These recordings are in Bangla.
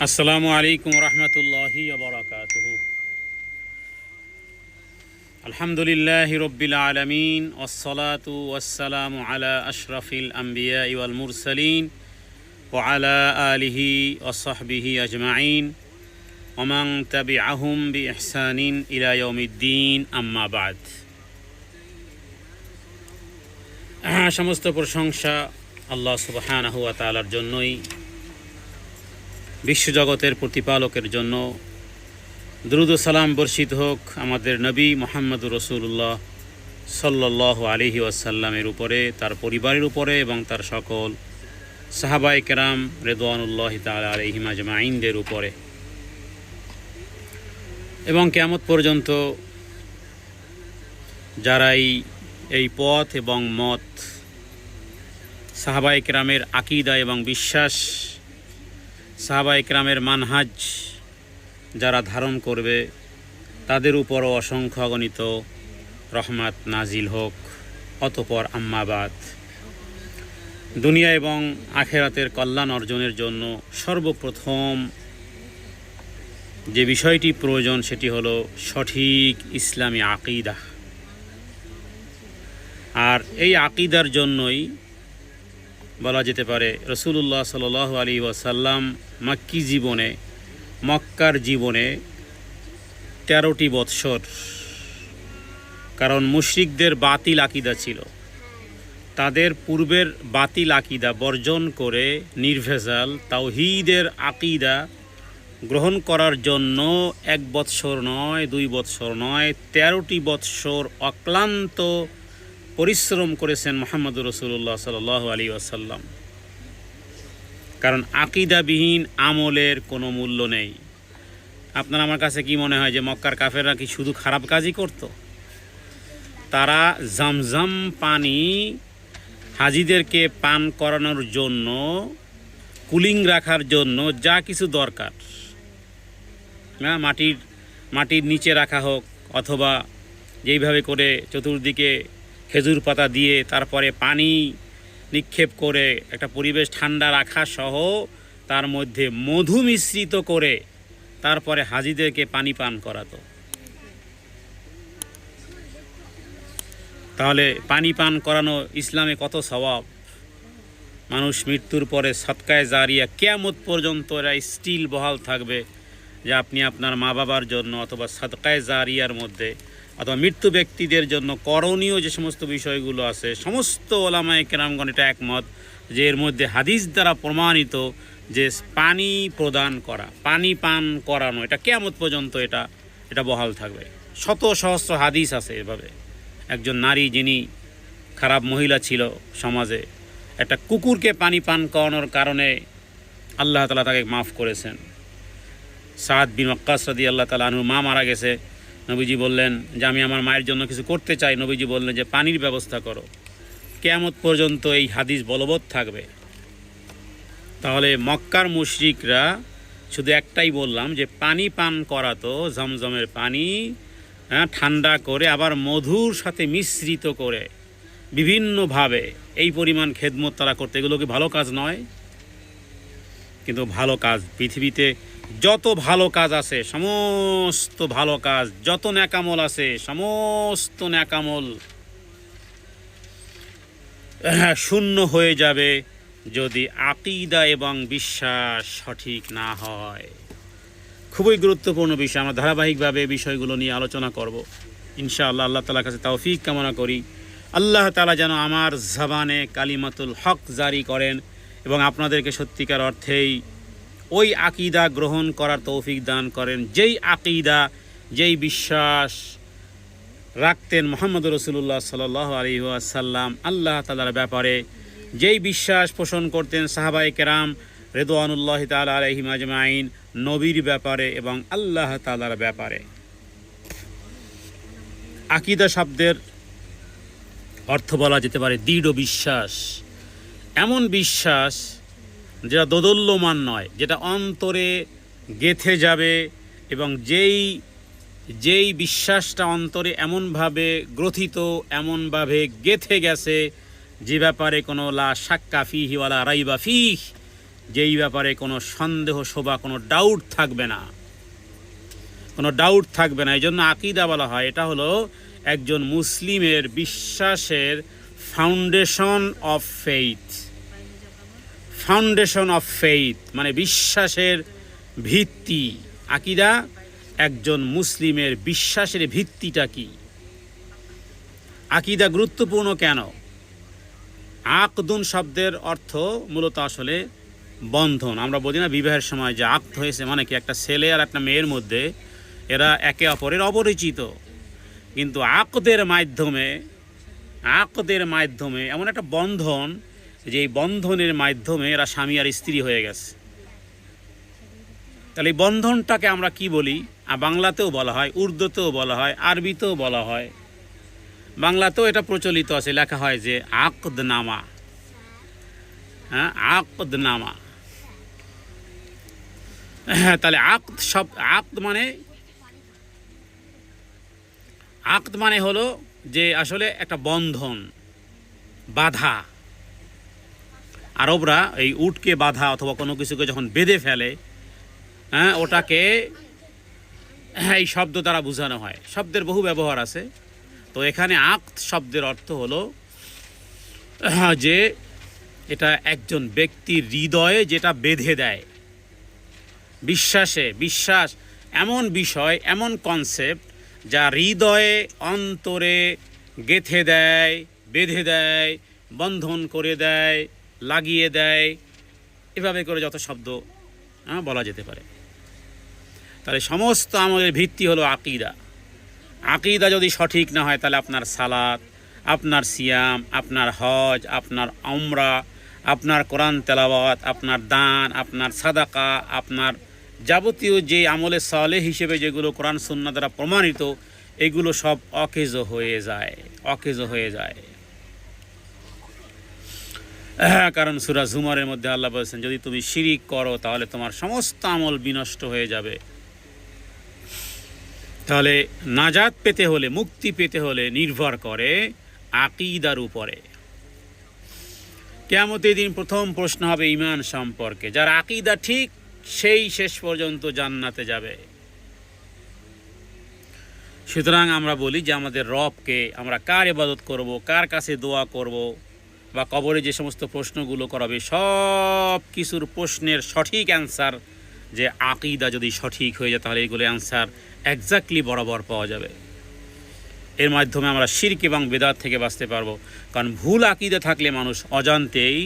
আসসালামু আলাইকুম রহমতুল্লাহি ওবরাকাতুহু। আলহামদুলিল্লাহি রব্বিল আলামিন ওয়াসসালাতু ওয়াসসালামু আলা আশরাফিল আম্বিয়া ওয়াল মুরসালিন ওয়া আলা আলিহি ওয়া সাহবিহি আজমাইন ওয়া মান তাবিআহুম বিইহসানিন ইলা ইয়াউমিদ্দিন, আম্মা বাদ। সমস্ত প্রশংসা আল্লাহ সুবহানাহু ওয়া তাআলার জন্যই, বিশ্বজগতের প্রতিপালকের জন্য। দুরুদ ও সালাম বর্ষিত হোক আমাদের নবী মুহাম্মদুর রাসূলুল্লাহ সাল্লাল্লাহু আলাইহি ওয়াসাল্লামের উপরে, তার পরিবারের উপরে এবং তার সকল সাহাবায়ে কেরাম রিদওয়ানুল্লাহি তাআলা আলাইহিম আজমাইনদের উপরে, এবং কিয়ামত পর্যন্ত যারা এই পথ এবং মত, সাহাবায়ে কেরামের আকীদা এবং বিশ্বাস, সাহাবায়ে কেরামের মানহাজ যারা ধারণ করবে, তাদের উপরও অসংখ্য অগণিত রহমত নাজিল হোক। অতঃপর আম্মাবাদ, দুনিয়া এবং আখেরাতের কল্যাণ অর্জনের জন্য সর্বপ্রথম যে বিষয়টি প্রয়োজন সেটি হলো সঠিক ইসলামী আকীদা। আর এই আকীদার জন্যই বলা যেতে পারে রাসূলুল্লাহ সাল্লাল্লাহু আলাইহি ওয়াসাল্লাম মক্কার জীবনে 13টি বৎসর, কারণ মুশরিকদের বাতিল আকীদা ছিল, তাদের পূর্বের বাতিল আকীদা বর্জন করে নির্ভেজাল তাওহীদের আকীদা গ্রহণ করার জন্য 1 বৎসর নয়, 2 বৎসর নয়, 13টি বৎসর অক্লান্ত পরিশ্রম করেছেন মুহাম্মদুর রাসূলুল্লাহ সাল্লাল্লাহু আলাইহি ওয়াসাল্লাম। কারণ আকীদাবিহীন আমলের কোনো মূল্য নেই। আপনার আমার কাছে কি মনে হয় যে মক্কার কাফেররা কি শুধু খারাপ কাজই করত? তারা জামজাম পানি হাজিদেরকে পান করানোর জন্য, কুলিং রাখার জন্য যা কিছু দরকার, মাটির নিচে রাখা হোক, অথবা যেইভাবে করে চতুর্দিকে খেজুর পাতা দিয়ে তারপরে পানি নিক্ষেপ করে একটা পরিবেশ ঠান্ডা রাখা সহ তার মধ্যে মধু মিশ্রিত করে তারপরে হাজিদেরকে পানি পান করাতো। তাহলে পানি পান করানো ইসলামে কত সওয়াব! মানুষ মৃত্যুর পরে সদকায়ে জারিয়া কিয়ামত পর্যন্ত এরা স্টিল বহাল থাকবে, যে আপনি আপনার মা বাবার জন্য অথবা সদকায়ে জারিয়ার মধ্যে অথবা মৃত্যু ব্যক্তিদের জন্য করণীয় যে সমস্ত বিষয়গুলো আছে, সমস্ত ওলামায়ে কেরামগণ এটা একমত যে এর মধ্যে হাদিস দ্বারা প্রমাণিত যে পানি প্রদান করা, পানি পান করানো, এটা কিয়ামত পর্যন্ত এটা বহাল থাকবে। শত সহস্র হাদিস আছে এভাবে। একজন নারী যিনি খারাপ মহিলা ছিল সমাজে, একটা কুকুরকে পানি পান করানোর কারণে আল্লাহ তাআলা তাকে মাফ করেছেন। সাদ বিন ওয়াক্কাস রাদিয়াল্লাহু তাআলা আনহু মা মারা গেছে, নবীজি বললেন যে আমি আমার মায়ের জন্য কিছু করতে চাই। নবীজি বললেন যে পানির ব্যবস্থা করো। কিয়ামত পর্যন্ত এই হাদিস বলবৎ থাকবে। তাহলে মক্কার মুশরিকরা শুধু একটাই বললাম যে পানি পান করাতো, জমজমের পানি ঠান্ডা করে আবার মধুর সাথে মিশ্রিত করে বিভিন্নভাবে এই পরিমাণ খেদমত তারা করতে, এগুলো কি ভালো কাজ নয়? কিন্তু ভালো কাজ, পৃথিবীতে যত ভালো কাজ আছে, সমস্ত ভালো কাজ, যত নেকামল আছে, সমস্ত নেকামল শূন্য হয়ে যাবে যদি আকীদা এবং বিশ্বাস সঠিক না হয়। খুবই গুরুত্বপূর্ণ বিষয়। আমরা ধারাবাহিকভাবে বিষয়গুলো নিয়ে আলোচনা করব ইনশাআল্লাহ। আল্লাহ তাআলার কাছে তৌফিক কামনা করি। আল্লাহ তাআলা যেন আমার জবানে কালিমাতুল হক জারি করেন এবং আপনাদেরকে সত্যিকার অর্থেই ওই আকীদা গ্রহণ করার তৌফিক দান করেন, যেই আকীদা, যেই বিশ্বাস রাখতেন মুহাম্মদুর রাসূলুল্লাহ সাল্লাল্লাহু আলাইহি ওয়াসাল্লাম আল্লাহ তাআলার ব্যাপারে, যেই বিশ্বাস পোষণ করতেন সাহাবায়ে কেরাম রিদওয়ানুল্লাহি তাআলা আলাইহিম আজমাইন নবীর ব্যাপারে এবং আল্লাহ তাআলার ব্যাপারে। আকীদা শব্দের অর্থ বলা যেতে পারে দৃঢ় বিশ্বাস। এমন বিশ্বাস যেটা দোদুল্যমান নয়, যেটা অন্তরে গেঁথে যাবে, এবং যেই বিশ্বাসটা অন্তরে এমনভাবে গ্রথিত, এমনভাবে গেঁথে গেছে যে ব্যাপারে কোনো লা শাক্কা ফিহি ওয়ালা রাইবা ফিহ, যেই ব্যাপারে কোনো সন্দেহ শোভা, কোনো ডাউট থাকবে না, কোনো ডাউট থাকবে না। এই জন্য আকীদা বলা হয়, এটা হলো একজন মুসলিমের বিশ্বাসের foundation of faith. Foundation of faith মানে বিশ্বাসের ভিত্তি। আকীদা একজন মুসলিমের বিশ্বাসের ভিত্তিটা কি? আকীদা গুরুত্বপূর্ণ কেন? আকদুন শব্দের অর্থ মূলত আসলে বন্ধন। আমরা বলি না বিবাহের সময় যে আকদ হয়েছে, মানে কি একটা ছেলে আর একটা মেয়ের মধ্যে এরা একে অপরের অপরিচিত, কিন্তু আকদের মাধ্যমে এমন একটা বন্ধন যে এই বন্ধনের মাধ্যমে এরা স্বামী আর স্ত্রী হয়ে গেছে। তাহলে এই বন্ধনটাকে আমরা কি বলি? বাংলাতেও বলা হয়, উর্দুতেও বলা হয়, আরবিতেও বলা হয়। বাংলাতেও এটা প্রচলিত আছে, লেখা হয় যে আকদনামা। হ্যাঁ, আকদনামা। হ্যাঁ, তাহলে আকদ মানে হলো যে আসলে একটা বন্ধন, বাধা। আরবরা এই উটকে বাধা অথবা কোনো কিছুকে যখন বেঁধে ফেলে, হ্যাঁ, ওটাকে এই শব্দ দ্বারা বোঝানো হয়। শব্দের বহু ব্যবহার আছে। তো এখানে আকদ শব্দের অর্থ হলো যে এটা একজন ব্যক্তির হৃদয়ে যেটা বেঁধে দেয়। বিশ্বাস এমন বিষয়, এমন কনসেপ্ট যা হৃদয়ে অন্তরে গেঁথে দেয়, বেঁধে দেয়, বন্ধন করে দেয়, লাগিয়ে দেয়। এভাবে করে যত শব্দ বলা যেতে পারে। তাহলে সমস্ত আমলের ভিত্তি হলো আকীদা। আকীদা যদি সঠিক না হয়, তাহলে আপনার সালাত, আপনার সিয়াম, আপনার হজ, আপনার উমরা, আপনার কোরআন তেলাওয়াত, আপনার দান, আপনার সাদাকা, আপনার যাবতীয় যে আমলে সালেহ হিসেবে যেগুলো কোরআন সুন্নাহ দ্বারা প্রমাণিত, এগুলো সব অকেজো হয়ে যায়। কারণ সূরা জুমারের মধ্যে আল্লাহ বলেছেন, যদি তুমি শিরিক করো তাহলে তোমার সমস্ত আমল বিনষ্ট হয়ে যাবে। তাহলে নাজাত পেতে হলে, মুক্তি পেতে হলে নির্ভর করে আকীদার উপরে। কিয়ামতের দিন প্রথম প্রশ্ন হবে ঈমান সম্পর্কে। যার আকীদা ঠিক, সেই শেষ পর্যন্ত জান্নাতে যাবে। সুতরাং আমরা বলি যে আমাদের রবকে আমরা কার ইবাদত করব, কার কাছে দোয়া করব, বা কবরে যে সমস্ত প্রশ্নগুলো করাবে, সব কিছুর প্রশ্নের সঠিক অ্যান্সার যে আকীদা যদি সঠিক হয়ে যায়, তাহলে এগুলো অ্যান্সার এক্স্যাক্টলি বরাবর পাওয়া যাবে। এর মাধ্যমে আমরা শিরক এবং বেদাত থেকে বাঁচতে পারবো। কারণ ভুল আকীদা থাকলে মানুষ অজান্তেই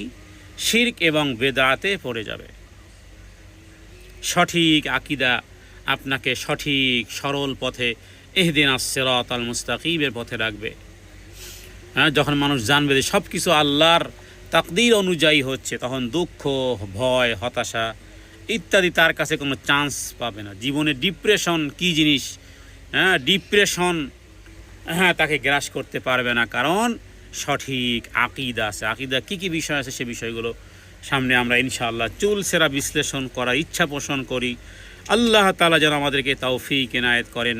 শিরক এবং বেদাতে পড়ে যাবে। সঠিক আকীদা আপনাকে সঠিক সরল পথে, ইহদিনাস সিরাতাল মুস্তাকিমের পথে রাখবে। হ্যাঁ, যখন মানুষ জানবে যে সব কিছু আল্লাহর তাকদীর অনুযায়ী হচ্ছে, তখন দুঃখ, ভয়, হতাশা ইত্যাদি তার কাছে কোনো চান্স পাবে না। জীবনে ডিপ্রেশন কী জিনিস, ডিপ্রেশন তাকে গ্রাস করতে পারবে না, কারণ সঠিক আকীদা আছে। আকীদা কী কী বিষয় আছে, সে বিষয়গুলো সামনে আমরা ইনশাআল্লাহ চুলসেরা বিশ্লেষণ করার ইচ্ছা পোষণ করি। আল্লাহ তাআলা যেন আমাদেরকে তৌফিক এনায়েত করেন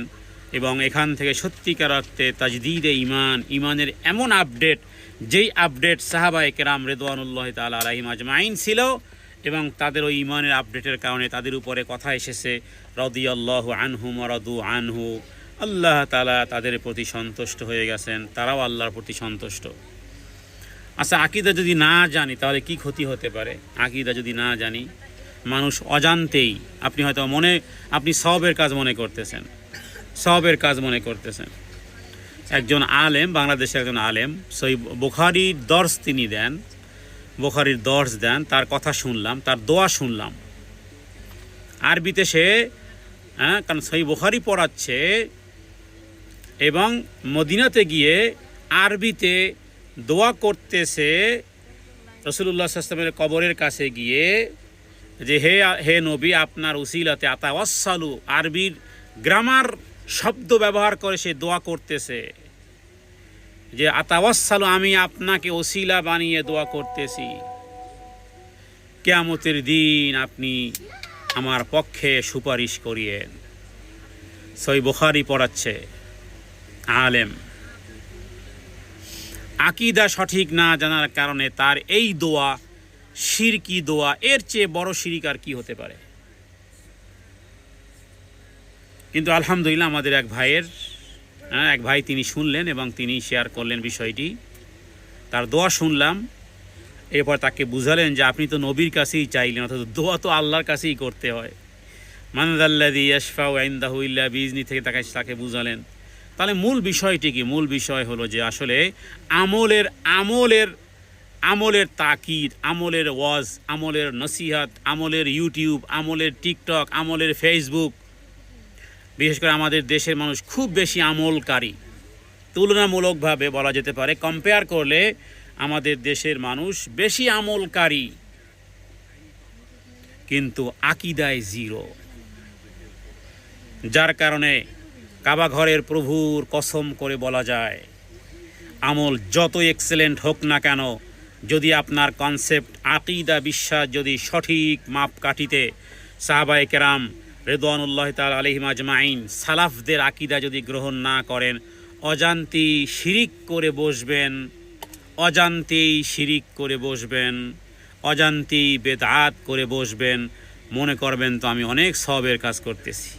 এবং এখান থেকে সত্যিকার অর্থে তাজদীদে ইমানের এমন আপডেট, যেই আপডেট সাহাবায়ে কেরাম রিদওয়ানুল্লাহি তাআলা আলাইহিম আজমাইন ছিল, এবং তাদের ওই ইমানের আপডেটের কারণে তাদের উপরে কথা এসেছে রাদিয়াল্লাহু আনহুম ওয়া রাদু আনহু। আল্লাহ তাআলা তাদের প্রতি সন্তুষ্ট হয়ে গেছেন, তারাও আল্লাহর প্রতি সন্তুষ্ট। আচ্ছা, আকীদা যদি না জানি তাহলে কি ক্ষতি হতে পারে? আকীদা যদি না জানি, মানুষ অজান্তেই, আপনি সওয়াবের কাজ মনে করতেছেন। একজন আলেম, বাংলাদেশের একজন আলেম, সহিহ বুখারীর দর্স তিনি দেন, বুখারীর দর্স দেন, তার কথা শুনলাম, তার দোয়া শুনলাম আরবিতে। সে কারণ সহিহ বুখারী পড়াচ্ছে এবং মদিনাতে গিয়ে আরবিতে দোয়া করতেছে রাসূলুল্লাহ সাল্লাল্লাহু আলাইহি ওয়াসাল্লামের কবরের কাছে গিয়ে, যে হে নবী, আপনার উসিলাতে আতাওয়াসসালু, আরবির গ্রামার শব্দ ব্যবহার করে সে দোয়া করতেছে যে আতাওয়াসসালু, আমি আপনাকে ওসিলা বানিয়ে দোয়া করতেছি, কিয়ামতের দিন আপনি আমার পক্ষে সুপারিশ করিয়েন। সহিহ বুখারী পড়াচ্ছে আলেম। আকীদা সঠিক না জানার কারণে তার এই দোয়া শিরকি দোয়া, এর চেয়ে বড় শিরিক আর কি হতে পারে? কিন্তু আলহামদুলিল্লাহ আমাদের এক ভাই তিনি শুনলেন এবং তিনি শেয়ার করলেন বিষয়টি, তার দোয়া শুনলাম। এরপর তাকে বুঝালেন যে আপনি তো নবীর কাছেই চাইলেন, অর্থাৎ দোয়া তো আল্লাহর কাছেই করতে হয়। মানদাল্লাযী ইয়াশফাউ ইনদাহু ইল্লা বিইজনি থেকে তাকে বুঝালেন। তাহলে মূল বিষয়টি কি? মূল বিষয় হলো যে আসলে আমলের তাকিদ, আমলের ওয়াজ, আমলের নসিহাত, আমলের ইউটিউব, আমলের টিকটক, আমলের ফেসবুক, বিশেষ করে আমাদের দেশের মানুষ খুব বেশি আমলকারী। তুলনামূলকভাবে বলা যেতে পারে, কম্পেয়ার করলে আমাদের দেশের মানুষ বেশি আমলকারী, কিন্তু আকীদায় জিরো। যার কারণে কাবা ঘরের প্রভুর কসম করে বলা যায়, আমল যত এক্সেলেন্ট হোক না কেন, যদি আপনার কনসেপ্ট, আকীদা, বিশ্বাস যদি সঠিক মাপকাঠিতে সাহাবায়ে কেরাম রিদওয়ানুল্লাহি তাআলা আলাইহিম আজমাইন সালাফদের আকীদা যদি গ্রহণ না করেন, অজান্তেই শিরিক করে বসবেন, অজান্তেই বেদআত করে বসবেন, মনে করবেন তো আমি অনেক সওয়াবের কাজ করতেছি।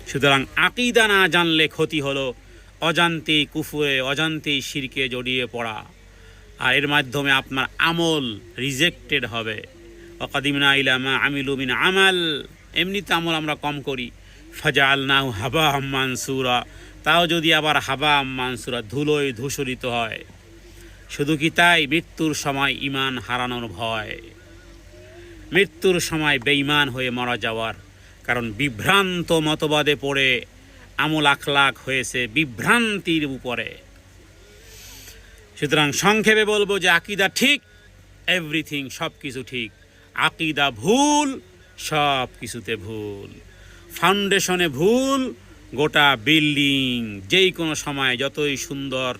সুতরাং আকীদা না জানলে ক্ষতি হলো অজান্তেই কুফরে, অজান্তেই শিরকে জড়িয়ে পড়া, আর এর মাধ্যমে আপনার আমল রিজেক্টেড হবে। ওয়াকাদিমনা ইলা মা আমিলু মিন আমাল, এমনিতে আমল আমরা কম করি, ফাজআলনাহু হাবাআম মানসুরা, তাও যদি আবার হাবাআম মানসুরা, ধুলোয় ধূসরিত হয়। শুধু কি তাই? মৃত্যুর সময় ঈমান হারানোর ভয়, মৃত্যুর সময় বেঈমান হয়ে মারা যাওয়ার, কারণ বিভ্রান্ত মতবাদে পড়ে আমল আখলাক হয়েছে বিভ্রান্তির উপরে। সুতরাং সংক্ষেপে বলবো যে আকীদা ঠিক, এভরিথিং, সব কিছু ঠিক। আকীদা ভুল, সব কিছুতে ভুল। ফাউন্ডেশনে ভুল, গোটা বিল্ডিং যেই কোনো সময় যতই সুন্দর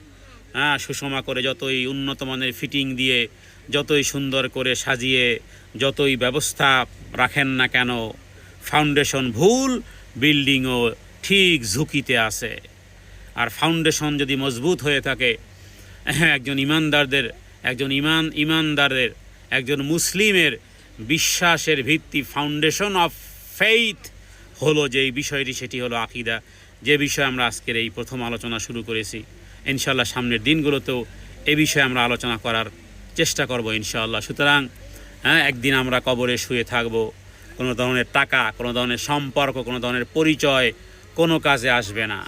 সুষমা করে, যতই উন্নত মানের ফিটিং দিয়ে, যতই সুন্দর করে সাজিয়ে, যতই ব্যবস্থা রাখেন না কেন, ফাউন্ডেশন ভুল, বিল্ডিংও ঠিক ঝুঁকিতে আছে। আর ফাউন্ডেশন যদি মজবুত হয়ে থাকে, একজন মুসলিমের বিশ্বাসের ভিত্তি, ফাউন্ডেশন অফ ফেইথ হলো যেই বিষয়টি, সেটি হলো আকীদা, যে বিষয়ে আমরা আজকের এই প্রথম আলোচনা শুরু করেছি। ইনশাআল্লাহ সামনের দিনগুলোতেও এ বিষয়ে আমরা আলোচনা করার চেষ্টা করব ইনশাআল্লাহ। সুতরাং একদিন আমরা কবরে শুয়ে থাকব, কোনো ধরনের টাকা, কোনো ধরনের সম্পর্ক, কোনো ধরনের পরিচয় কোনো কাজে আসবে না।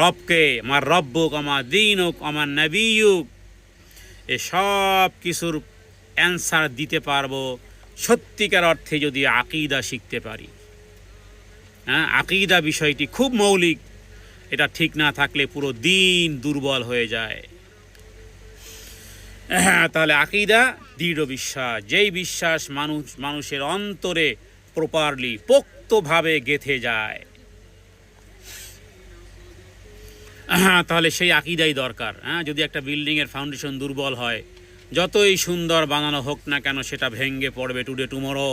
রবকে, আমার রব্বুক, আমার দীনুক, আমার নবিয়ুক, এ সব কিছুর অ্যান্সার দিতে পারবো সত্যিকার অর্থে যদি আকীদা শিখতে পারি। আকীদা বিষয়টি খুব মৌলিক, এটা ঠিক না থাকলে পুরো দিন দুর্বল হয়ে যায়। তাহলে আকীদা দৃঢ় বিশ্বাস, যেই বিশ্বাস মানুষের অন্তরে প্রপারলি, পোক্তভাবে গেঁথে যায়, তাহলে সেই আকীদাই দরকার। যদি একটা বিল্ডিংয়ের ফাউন্ডেশন দুর্বল হয়, যতই সুন্দর বানানো হোক না কেন, সেটা ভেঙে পড়বে টুডে টুমরো।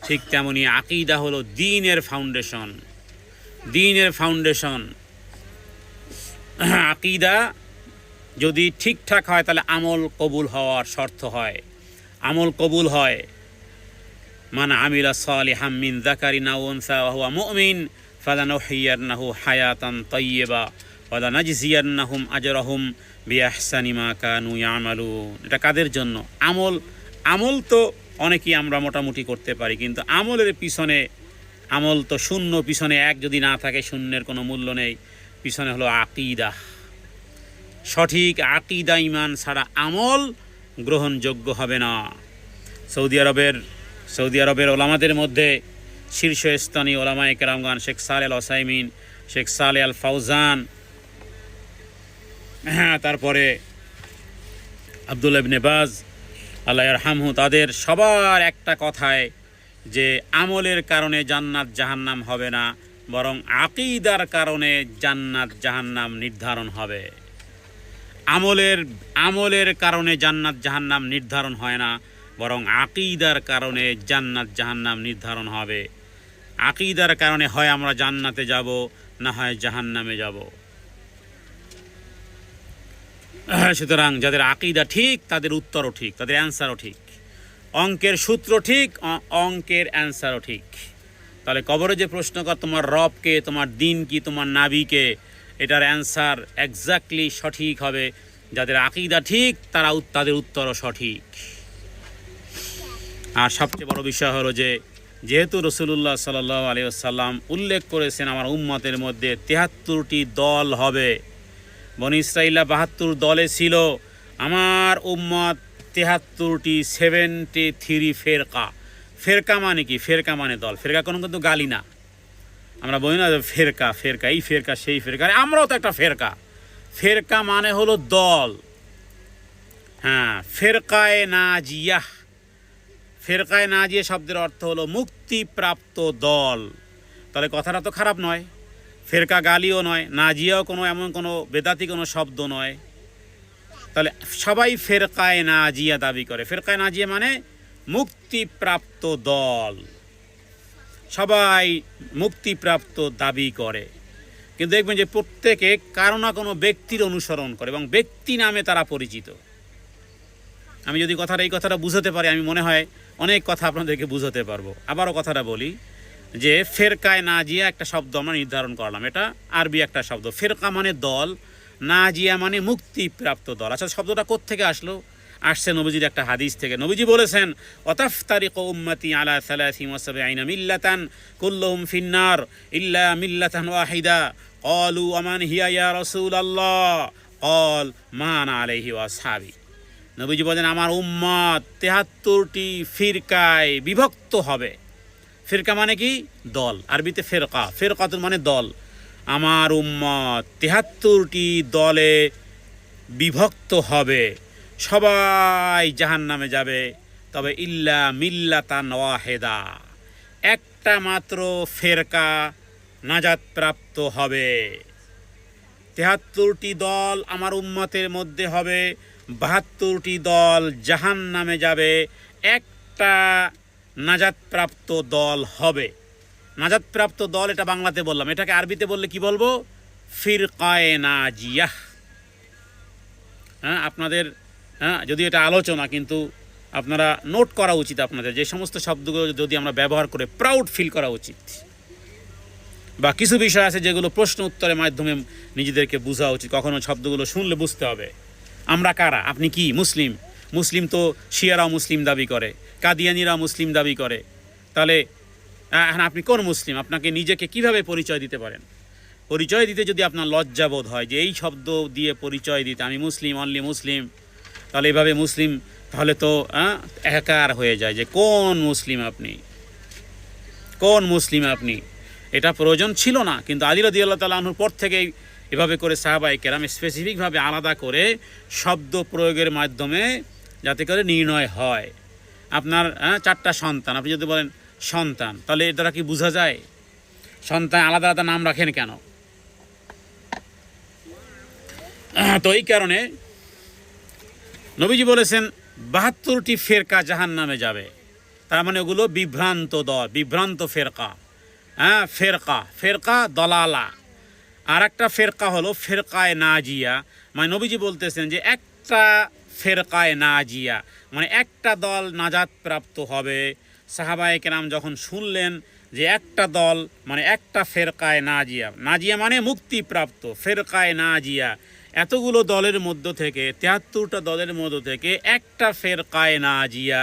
ঠিক তেমনি আকীদা হলো দ্বীনের ফাউন্ডেশন। আকীদা যদি ঠিকঠাক হয়, তাহলে আমল কবুল হওয়ার শর্ত হয়, আমল কবুল হয়। মান আমিলা সালিহাম মিন যাকারিন আও উনসা ওয়া হুয়া মুমিন ফালানুহয়িয়ান্নাহু হায়াতান তাইয়্যিবা ওয়া লানাজজিয়ান্নাহুম আজরাহুম বিআহসানি মা কানু ইয়ামালুন। এটা কাদের জন্য? আমল তো অনেকেই আমরা মোটামুটি করতে পারি, কিন্তু আমল তো শূন্য, পিছনে এক যদি না থাকে, শূন্যের কোনো মূল্য নেই। পিছনে হলো আকীদা, সঠিক আকীদা, ঈমান ছাড়া আমল গ্রহণযোগ্য হবে না। সৌদি আরবের ওলামাদের মধ্যে শীর্ষস্থানীয় ওলামায়ে কেরামগণ, শেখ সালেহ আল ওসাইমিন, শেখ সালেহ আল ফাউজান, তারপরে আব্দুল্লাহ ইবনে বাজ আল্লাহ ইয়ারহামহু, তাদের সবার একটা কথায় যে আমলের কারণে জান্নাত জাহান্নাম হবে না, বরং আকীদার কারণে জান্নাত জাহান্নাম নির্ধারণ হবে। আমলের কারণে জান্নাত জাহান্নাম নির্ধারণ হয় না, বরং আকীদার কারণে জান্নাত জাহান্নাম নির্ধারণ হবে। আকীদার কারণে হয় আমরা জান্নাতে যাব, না হয় জাহান্নামে যাব। সুতরাং যাদের আকীদা ঠিক তাদের উত্তরও ঠিক, তাদের অ্যান্সারও ঠিক, অঙ্কের সূত্র ঠিক, অঙ্কের অ্যান্সারও ঠিক। তাহলে কবরে যে প্রশ্ন কর তোমার রবকে, তোমার দিন কি, তোমার নাবিকে, এটার অ্যান্সার এক্স্যাক্টলি সঠিক হবে যাদের আকীদা ঠিক, তাদের উত্তরও সঠিক। আর সবচেয়ে বড় বিষয় হলো যে যেহেতু রাসূলুল্লাহ সাল্লাল্লাহু আলাইহি ওয়াসাল্লাম উল্লেখ করেছেন আমার উম্মতের মধ্যে ৭৩টি দল হবে, বনী ইসরাঈলা ৭২ দলে ছিল, আমার উম্মত ৭৩টি 73 ফেরকা। ফেরকা মানে কি? ফেরকা মানে দল। ফেরকা কোনো কিন্তু গালি না, আমরা বলি না ফেরকা ফেরকা, এই ফেরকা সেই ফেরকা, আমরাও তো একটা ফেরকা। ফেরকা মানে হলো দল। হ্যাঁ, ফেরকায়ে নাজিয়াহ, ফেরকায়ে নাজিয়া শব্দের অর্থ হলো মুক্তিপ্রাপ্ত দল। তাহলে কথাটা তো খারাপ নয়, ফেরকা গালিও নয়, নাজিয়াও কোনো এমন কোনো বেদাতি কোনো শব্দ নয়। তাহলে সবাই ফেরকায়ে নাজিয়া দাবি করে। ফেরকায়ে নাজিয়া মানে মুক্তিপ্রাপ্ত দল, সবাই মুক্তিপ্রাপ্ত দাবি করে। কিন্তু দেখবেন যে প্রত্যেকে কারো না কোনো ব্যক্তির অনুসরণ করে এবং ব্যক্তি নামে তারা পরিচিত। আমি যদি এই কথাটা বুঝাতে পারি, আমি মনে হয় অনেক কথা আপনাদেরকে বুঝাতে পারবো। আবারও কথাটা বলি যে ফেরকায়ে নাজিয়া একটা শব্দ আমরা নির্ধারণ করলাম, এটা আরবি একটা শব্দ। ফেরকা মানে দল, নাজিয়া মানে মুক্তিপ্রাপ্ত দল। আচ্ছা, শব্দটা কোত্থেকে আসলো? আসছে নবীজির একটা হাদিস থেকে। নবীজি বলেছেন ওয়াতাফতারিকু উম্মতি আলা 73 মিল্লাতান কুল্লুহুম ফিন্নার ইল্লা মিল্লাতান ওয়াহিদা ক্বালু আমান হিয়া ইয়া রাসূলুল্লাহ ক্বাল মা আনা আলাইহি ওয়া আসহাবি। নবীজি বলেন আমার উম্মত ৭৩টি ফিরকায় বিভক্ত হবে। ফিরকা মানে কি? দল। আরবিতে ফেরকা, ফেরকাতুন মানে দল। আমার উম্মত ৭৩টি দলে বিভক্ত হবে, সবাই জাহান্নামে যাবে, তবে ইল্লা মিল্লাতান ওয়াহিদা, একটা মাত্র ফেরকা নাজাত প্রাপ্ত হবে। ৭৩টি দল আমার উম্মতের মধ্যে হবে, ৭২টি দল জাহান্নামে যাবে, একটা নাজাতপ্রাপ্ত দল হবে। নাজাতপ্রাপ্ত দল এটা বাংলাতে বললাম, এটাকে আরবিতে বললে কি বলবো? ফিরকায়ে নাজিয়াহ। হ্যাঁ, আপনাদের যদি এটা আলোচনা, কিন্তু আপনারা নোট করা উচিত আপনাদের, যে সমস্ত শব্দগুলো যদি আমরা ব্যবহার করে প্রাউড ফিল করা উচিত। বা কিছু বিষয় আছে যেগুলো প্রশ্ন উত্তরের মাধ্যমে নিজেদেরকে বোঝা উচিত। কখনো শব্দগুলো শুনলে বুঝতে হবে আমরা কারা। আপনি কি মুসলিম? মুসলিম তো শিয়ারাও মুসলিম দাবি করে, কাদিয়ানিরাও মুসলিম দাবি করে। তাহলে এখন আপনি কোন মুসলিম? আপনাকে নিজেকে কিভাবে পরিচয় দিতে পারেন? পরিচয় দিতে যদি আপনার লজ্জাবোধ হয় যে এই শব্দ দিয়ে পরিচয় দিতে আমি মুসলিম, অনলি মুসলিম, তাহলে এভাবে মুসলিম, তাহলে তো একাকার হয়ে যায় যে কোন মুসলিম আপনি, কোন মুসলিম আপনি। এটা প্রয়োজন ছিল না, কিন্তু আলী রাদিয়াল্লাহু তাআলা আনহুর পর থেকেই এভাবে করে সাহাবায়ে কেরাম স্পেসিফিকভাবে আলাদা করে শব্দ প্রয়োগের মাধ্যমে যাতে করে নির্ণয় হয়। আপনার 4টা সন্তান, আপনি যদি বলেন সন্তান, তাহলে এর দ্বারা কি বোঝা যায় সন্তান আলাদা আলাদা নাম রাখেন কেন? তো এই কারণে নবীজি বলেছেন ৭২টি ফেরকা জাহান্নামে যাবে। তার মানে ওগুলো বিভ্রান্ত দল, বিভ্রান্ত ফেরকা। ফেরকা, ফেরকা দলালা। আর একটা ফেরকা হলো ফেরকায়ে নাজিয়া। মানে নবীজি বলতেছেন যে একটা ফেরকায়ে নাজিয়া মানে একটা দল নাজাত প্রাপ্ত হবে। সাহাবায়ে কেরাম যখন শুনলেন যে একটা দল মানে একটা ফেরকায়ে নাজিয়া, নাজিয়া মানে মুক্তিপ্রাপ্ত, ফেরকায়ে নাজিয়া, এতগুলো দলের মধ্য থেকে ৭৩টা দলের মধ্য থেকে একটা ফেরকায়ে নাজিয়া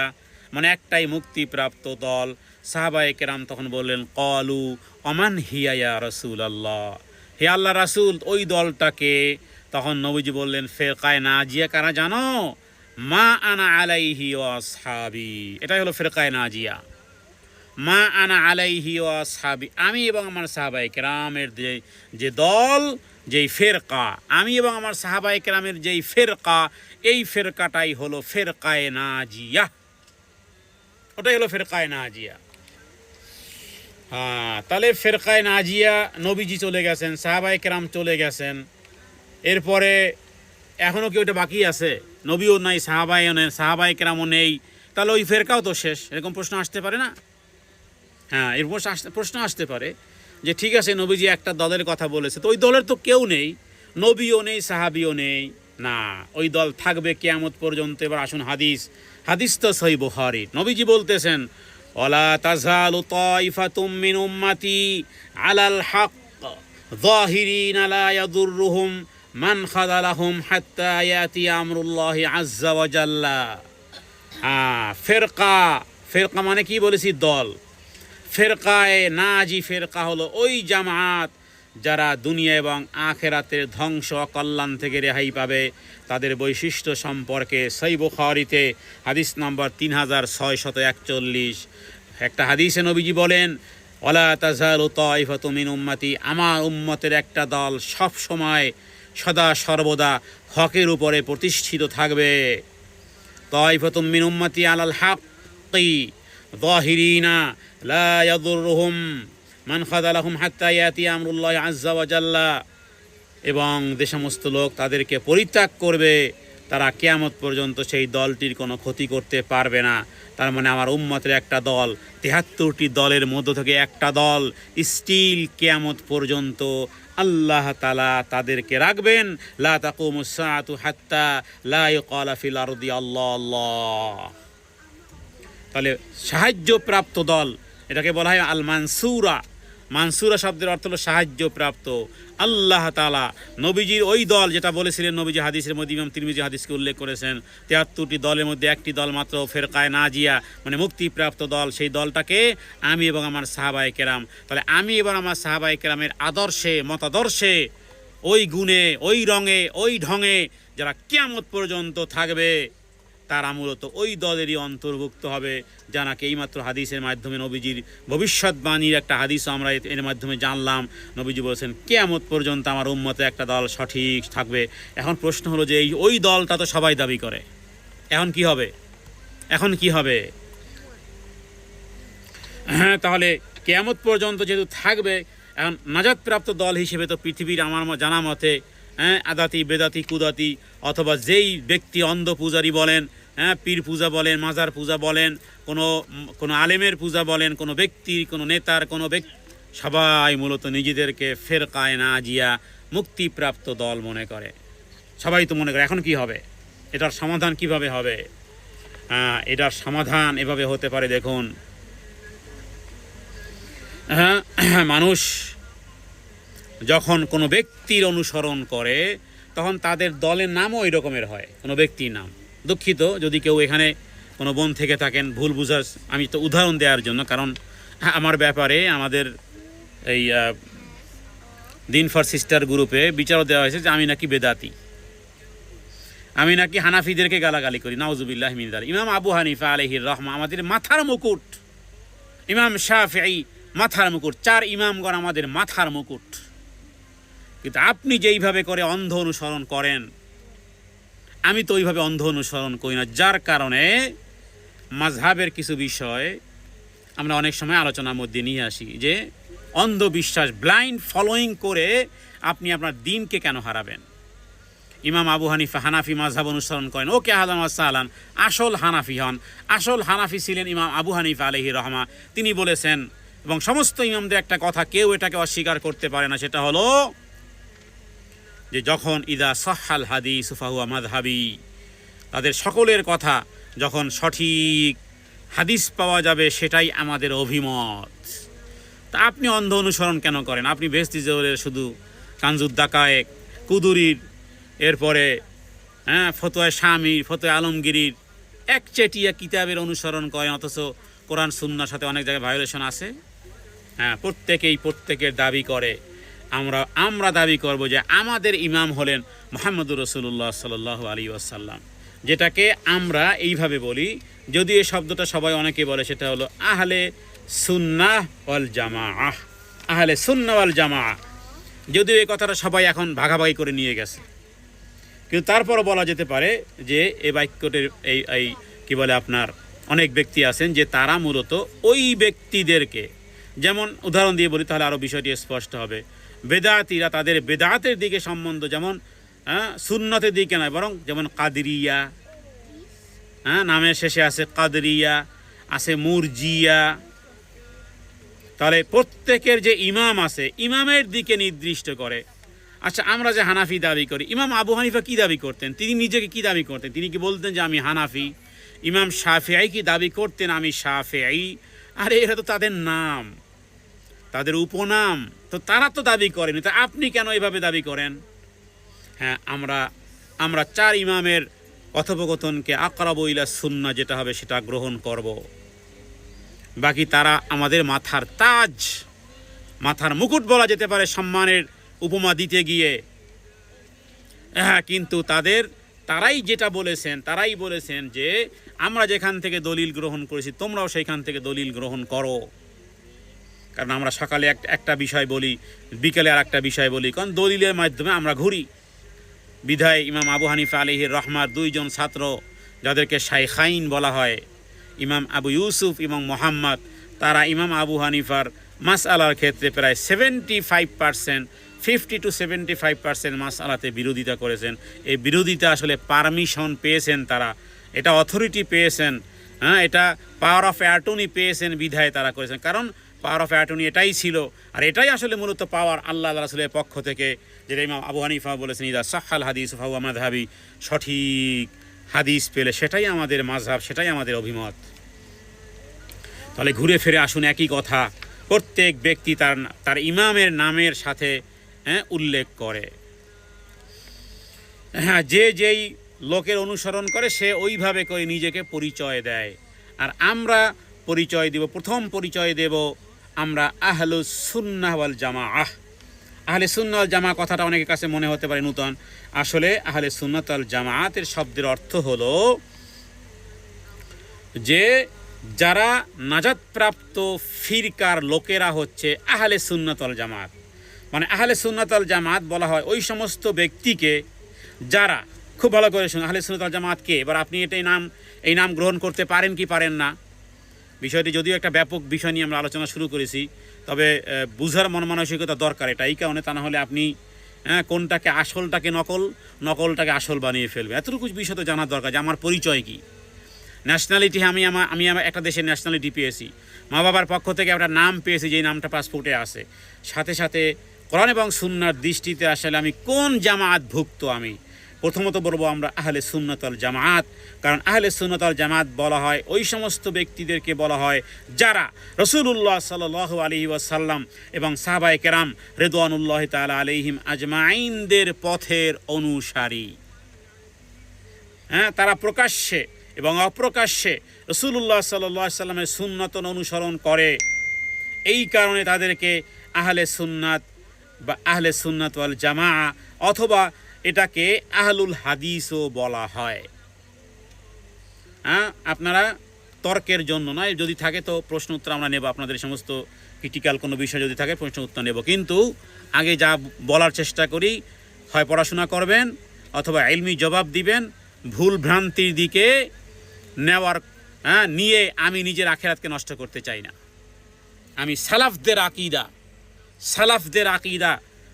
মানে একটাই মুক্তিপ্রাপ্ত দল। সাহাবায়ে কেরাম তখন বললেন ক্বালু আমান হিয়া ইয়া রাসূলুল্লাহ, হে আল্লাহ রাসূল ওই দলটাকে। তখন নবীজি বললেন ফেরকায়ে নাজিয়া কারা জানো? মা আনা আলাইহি ওয়া আসহাবি, এটাই হলো ফেরকায়ে নাজিয়া। মা আনা আলাইহি ওয়া আসহাবি, আমি এবং আমার সাহাবায়ে কেরামের যে দল, যেই ফেরকা, আমি এবং আমার সাহাবায়ে কেরামের যেই ফেরকা, এই ফেরকাটাই হলো ফেরকায়ে নাজিয়া, ওটাই হলো ফেরকায়ে নাজিয়া। তাহলে ফেরকায়ে নাজিয়া নবীজি চলে গেছেন, সাহাবায়ে কেরাম চলে গেছেন, এরপরে এখনও কি ওটা বাকি আছে? নবীও নাই, সাহাবায়ে কেরামও নেই, তাহলে ওই ফেরকাও তো শেষ। এরকম প্রশ্ন আসতে পারে না? এরপর প্রশ্ন আসতে পারে যে ঠিক আছে নবীজি একটা দলের কথা বলেছে, তো ওই দলের তো কেউ নেই, নবীও নেই, সাহাবিও নেই, না, ওই দল থাকবে কিয়ামত পর্যন্ত। এবার আসুন হাদিস, হাদিস তো সহিহ বুখারী, নবীজি বলতেছেন ওয়ালা তাযালু তাইফাতুম মিন উম্মতি আলাল হক যাহিরিনা লা ইয়াদুররুহুম মান খাযালাহুম হাত্তা ইয়াতি আমরুল্লাহি আযজা ওয়া জাল্লা। ফেরকা, ফেরকা মানে কি বলেছি? দল। ফেরকায়ে নাজি, ফেরকা হলো ওই জামাত যারা দুনিয়া এবং আখেরাতের ধ্বংস কল্যাণ থেকে রেহাই পাবে। তাদের বৈশিষ্ট্য সম্পর্কে সহিহ বুখারীতে হাদিস নম্বর 3641। একটা হাদিসে নবীজি বলেন ওয়ালা তাযালু তাইফাতুম মিন উম্মতি, আমার উম্মতের একটা দল সব সময় সদা সর্বদা হকের উপরে প্রতিষ্ঠিত থাকবে। তাইফাতুম মিন উম্মতি আলাল হাক্কি যাহিরিনা লা ইয়াদুররুহুম মান খাযালাহুম হাত্তা ইয়াতি আমরুল্লাহি আযজা ওয়া জাল্লা। এবং যে সমস্ত লোক তাদেরকে পরিত্যাগ করবে, তারা কিয়ামত পর্যন্ত সেই দলটির কোনো ক্ষতি করতে পারবে না। তার মানে আমার উম্মতের একটা দল, 73টি দলের মধ্য থেকে একটা দল স্টিল কিয়ামত পর্যন্ত আল্লাহ তাআলা তাদেরকে রাখবেন। লা তাকুমুস সাআতু হাত্তা লা ইউকালা ফিল আরদি আল্লাহ আল্লাহ। তাহলে সাহায্যপ্রাপ্ত দল, এটাকে বলা হয় আল মানসুরা। মানসুরা শব্দের অর্থ হলো সাহায্যপ্রাপ্ত। আল্লাহ তাআলা নবীজির ওই দল যেটা বলেছিলেন, নবীজি হাদিসের মধ্যে ইমাম তিরমিজি হাদিসকে উল্লেখ করেছেন, 73টি দলের মধ্যে একটি দল মাত্র ফেরকায়ে নাজিয়া, মানে মুক্তিপ্রাপ্ত দল। সেই দলটাকে আমি এবং আমার সাহাবায়ে কেরাম, তাহলে আমি এবং আমার সাহাবায়ে কেরামের আদর্শে, মতাদর্শে, ওই গুণে, ওই রঙে, ওই ঢঙে যারা কিয়ামত পর্যন্ত থাকবে, তারা মূলত ওই দলেরই অন্তর্ভুক্ত হবে। জানাকে এইমাত্র হাদিসের মাধ্যমে নবীজির ভবিষ্যৎবাণীর একটা হাদিসও আমরা এর মাধ্যমে জানলাম। নবীজি বলেছেন কিয়ামত পর্যন্ত আমার উম্মতে একটা দল সঠিক থাকবে। এখন প্রশ্ন হলো যে ওই দলটা তো সবাই দাবি করে, এখন কি হবে? এখন কি হবে? হ্যাঁ, তাহলে কিয়ামত পর্যন্ত যেহেতু থাকবে, এখন নাজাতপ্রাপ্ত দল হিসেবে তো পৃথিবীর আমার জানা মতে আদাতি, বেদাতি, কুদাতি, অথবা যেই ব্যক্তি অন্ধ পূজারি বলেন, পীর পূজা বলেন, মাজার পূজা বলেন, কোনো আলেমের পূজা বলেন, কোনো ব্যক্তির, কোনো নেতার, কোনো ব্যক্তি, সবাই মূলত নিজেদেরকে ফেরকায়ে নাজিয়া, মুক্তিপ্রাপ্ত দল মনে করে। সবাই তো মনে করে। এখন কি হবে? এটার সমাধান কিভাবে হবে? এটার সমাধান এভাবে হতে পারে, দেখুন, মানুষ যখন কোনো ব্যক্তির অনুসরণ করে তখন তাদের দলের নামও ওই রকমের হয়, কোনো ব্যক্তির নাম। দুঃখিত যদি কেউ এখানে কোনো বোন থেকে থাকেন ভুল বুঝার, আমি তো উদাহরণ দেওয়ার জন্য, কারণ আমার ব্যাপারে আমাদের এই দিন ফর সিস্টার গ্রুপে বিচারও দেওয়া হয়েছে যে আমি নাকি বেদাতি, আমি নাকি হানাফিদেরকে গালাগালি করি। নাউজুবিল্লাহ মিন যালিক। ইমাম আবু হানিফা আলাইহির রহমা আমাদের মাথার মুকুট, ইমাম শাফিঈ মাথার মুকুট, 4 ইমামগণ আমাদের মাথার মুকুট। কিন্তু আপনি যেইভাবে করে অন্ধ অনুসরণ করেন, আমি তো ওইভাবে অন্ধ অনুসরণ করি না, যার কারণে মাযহাবের কিছু বিষয় আমরা অনেক সময় আলোচনার মধ্যে নিয়ে আসি যে অন্ধবিশ্বাস, ব্লাইন্ড ফলোয়িং করে আপনি আপনার দ্বীনকে কেন হারাবেন? ইমাম আবু হানিফা হানাফি মাযহাব অনুসরণ করেন, ওকে আহলান ওয়া সাহলান, আসল হানাফি হন। আসল হানাফি ছিলেন ইমাম আবু হানিফা আলাইহির রহমা। তিনি বলেছেন, এবং সমস্ত ইমামদের একটা কথা, কেউ এটাকে অস্বীকার করতে পারে না, সেটা হলো যে যখন ইদা সাহহাল হাদিস ফাহুয়া মাযহাবি, তাদের সকলের কথা যখন সঠিক হাদিস পাওয়া যাবে সেটাই আমাদের অভিমত। তা আপনি অন্ধ অনুসরণ কেন করেন? আপনি বেহেশতি জওহরের শুধু কানজুদ দাকায়েক, কুদুরির, এরপরে ফতোয়া শামির, ফতোয়া আলমগীরির একচেটিয়া কিতাবের অনুসরণ করেন, অথচ কোরআন সুন্নাহর সাথে অনেক জায়গায় ভায়োলেশন আছে। প্রত্যেকের দাবি করে। আমরা দাবি করব যে আমাদের ইমাম হলেন মুহাম্মদুর রাসূলুল্লাহ সাল্লাল্লাহু আলাইহি ওয়াসাল্লাম, যেটাকে আমরা এইভাবে বলি, যদি এই শব্দটা সবাই অনেকে বলে, সেটা হলো আহলে সুন্নাহ ওয়াল জামাআহ। আহলে সুন্নাহ ওয়াল জামাআহ, যদিও এই কথাটা সবাই এখন ভাগাভাগি করে নিয়ে গেছে, কিন্তু তারপরও বলা যেতে পারে যে এই বাক্যটির এই কি বলে, আপনার অনেক ব্যক্তি আছেন যে তারা মূলত ওই ব্যক্তিদেরকে, যেমন উদাহরণ দিয়ে বলি তাহলে আরও বিষয়টি স্পষ্ট হবে। বেদাতিরা তাদের বেদাতের দিকে সম্বন্ধ যেমন সুন্নতের দিকে নয়, বরং যেমন কাদরিয়া, নামের শেষে আছে কাদরিয়া, আছে মুরজিয়া। তাহলে প্রত্যেকের যে ইমাম আছে, ইমামের দিকে নির্দিষ্ট করে। আচ্ছা, আমরা যে হানাফি দাবি করি, ইমাম আবু হানিফা কি দাবি করতেন? তিনি নিজেকে কি দাবি করতেন? তিনি কি বলতেন যে আমি হানাফি? ইমাম শাফিঈ কি দাবি করতেন আমি শাফিঈ? আরে এরা তো তাদের নাম, তাদের উপনাম, তো তারা তো দাবি করেনি, তা আপনি কেন এভাবে দাবি করেন? হ্যাঁ, আমরা চার ইমামের কথোপকথনকে আকরাবু ইলা সুন্নাহ যেটা হবে সেটা গ্রহণ করব। বাকি তারা আমাদের মাথার তাজ, মাথার মুকুট বলা যেতে পারে সম্মানের উপমা দিতে গিয়ে। হ্যাঁ, কিন্তু তারাই যেটা বলেছেন, তারাই বলেছেন যে আমরা যেখান থেকে দলিল গ্রহণ করেছি তোমরাও সেইখান থেকে দলিল গ্রহণ করো। কারণ আমরা সকালে একটা বিষয় বলি, বিকেলে আর একটা বিষয় বলি, কারণ দলিলের মাধ্যমে আমরা ঘুরি। বিধায় ইমাম আবু হানিফা আলাইহির রহমার দুইজন ছাত্র, যাদেরকে শাইখাইন বলা হয়, ইমাম আবু ইউসুফ এবং মোহাম্মদ, তারা ইমাম আবু হানিফার মাসআলার ক্ষেত্রে প্রায় 75%, 50 to 75% মাসআলাতে বিরোধিতা করেছেন। এই বিরোধিতা আসলে পারমিশন পেয়েছেন তারা, এটা অথরিটি পেয়েছেন, হ্যাঁ, এটা পাওয়ার অফ অ্যাটর্নি পেয়েছেন, বিধায় তারা করেছেন। কারণ পাওয়ার অফ অ্যাটর্নি এটাই ছিল, আর এটাই আসলে মূলত পাওয়ার আল্লাহ রাসূলের পক্ষ থেকে, যেটা ইমাম আবু হানিফা বলেছেন ইদা সাহহাল হাদিস ফাহুয়া মাযহাবি, সঠিক হাদিস পেলে সেটাই আমাদের মাযহাব, সেটাই আমাদের অভিমত। তাহলে ঘুরে ফিরে আসুন একই কথা, প্রত্যেক ব্যক্তি তার ইমামের নামের সাথে উল্লেখ করে। হ্যাঁ, যেই লোকের অনুসরণ করে সে ওইভাবে করে নিজেকে পরিচয় দেয়। আর আমরা পরিচয় দেব, প্রথম পরিচয় দেব আমরা আহলুস সুন্নাহ ওয়াল জামাআহ। আহলে সুন্নাহ ওয়াল জামাআহ কথাটা অনেকের কাছে মনে হতে পারে নূতন। আসলে আহলে সুন্নাত ওয়াল জামাআতের শব্দের অর্থ হলো যে যারা নাজাতপ্রাপ্ত ফিরকার লোকেরা হচ্ছে আহলে সুন্নাত ওয়াল জামাআত। মানে আহলে সুন্নাত ওয়াল জামাআত বলা হয় ওই সমস্ত ব্যক্তিকে যারা, খুব ভালো করে শুনুন, আহলে সুন্নাত ওয়াল জামাআত কে? এবার আপনি এই নাম গ্রহণ করতে পারেন কি পারেন না, বিষয়টি যদিও একটা ব্যাপক বিষয় নিয়ে আমরা আলোচনা শুরু করেছি, তবে বুঝার মন মানসিকতা দরকার এটা, এই কারণে, তা না হলে আপনি কোনটাকে আসলটাকে নকলটাকে আসল বানিয়ে ফেলবে। এতটুকু বিষয় তো জানার দরকার যে আমার পরিচয় কি। ন্যাশনালিটি, আমি আমার একটা দেশের ন্যাশনালিটি পেয়েছি, মা বাবার পক্ষ থেকে একটা নাম পেয়েছি, যেই নামটা পাসপোর্টে আছে, সাথে সাথে কোরআন এবং সুন্নাহর দৃষ্টিতে আসলে আমি কোন জামাআতভুক্ত, আমি প্রথমত বলবো আমরা আহলে সুন্নাত ওয়াল জামাআত। কারণ আহলে সুন্নাত ওয়াল জামাআত বলা হয় ওই সমস্ত ব্যক্তিদেরকে বলা হয় যারা রাসূলুল্লাহ সাল্লাল্লাহু আলাইহি ওয়াসাল্লাম এবং সাহাবায়ে কেরাম রিদওয়ানুল্লাহি তাআলা আলাইহিম আজমাইনদের পথের অনুসারী। হ্যাঁ, তারা প্রকাশ্যে এবং অপ্রকাশ্যে রাসূলুল্লাহ সাল্লাল্লাহু আলাইহি ওয়াসাল্লামের সুন্নাত অনুসরণ করে। এই কারণে তাদেরকে আহলে সুন্নাত বা আহলে সুন্নাত ওয়াল জামাআ, অথবা এটাকে আহলুল হাদিসও বলা হয়। হ্যাঁ, আপনারা তর্কের জন্য নয়, যদি থাকে তো প্রশ্ন উত্তর আমরা নেব, আপনাদের সমস্ত ক্রিটিক্যাল কোনো বিষয় যদি থাকে প্রশ্ন উত্তর নেব। কিন্তু আগে যা বলার চেষ্টা করি, হয় পড়াশোনা করবেন অথবা ইলমি জবাব দিবেন। ভুল ভ্রান্তির দিকে নিয়ে আমি নিজের আখিরাতকে নষ্ট করতে চাই না। আমি সালাফদের আকিদা,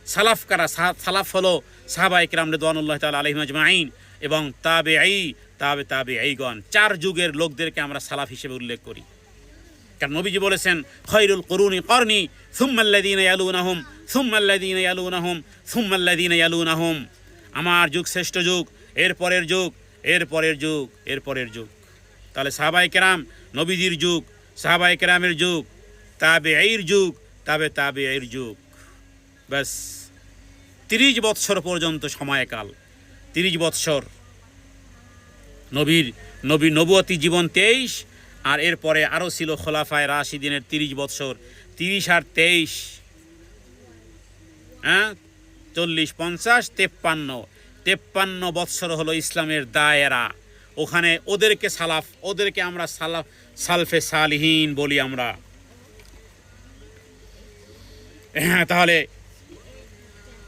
সালাফ কারা? সালাফ হলো সাহাবায়ে কেরাম রিদওয়ানুল্লাহি তাআলা আলাইহিম আজমাইন এবং তাবেঈগণ, চার যুগের লোকদেরকে আমরা সালাফ হিসেবে উল্লেখ করি। কারণ নবীজি বলেছেন খায়রুল কুরুনি করনি সুম্মাল্লাযীনা ইয়ালুনাহুম সুম্মাল্লাযীনা ইয়ালুনাহুম সুম্মাল্লাযীনা ইয়ালুনাহুম, আমার যুগ শ্রেষ্ঠ যুগ, এরপরের যুগ, এরপরের যুগ, এরপরের যুগ। তাহলে সাহাবায়ে কেরাম নবীজির যুগ, সাহাবায়ে কেরামের যুগ, তাবেঈর যুগ, তাবেঈর যুগ, ব্যাস 30 বৎসর পর্যন্ত সময়কাল। 30 বৎসর নবীর নবুয়তি জীবন 23, আর এরপরে আরও ছিল খোলাফায়ে রাশিদিনের 30 বৎসর। 30 আর 23, 40, 50, 53 বৎসর হলো ইসলামের দায়েরা। ওখানে ওদেরকে আমরা সালফে সালিহিন বলি আমরা। হ্যাঁ, তাহলে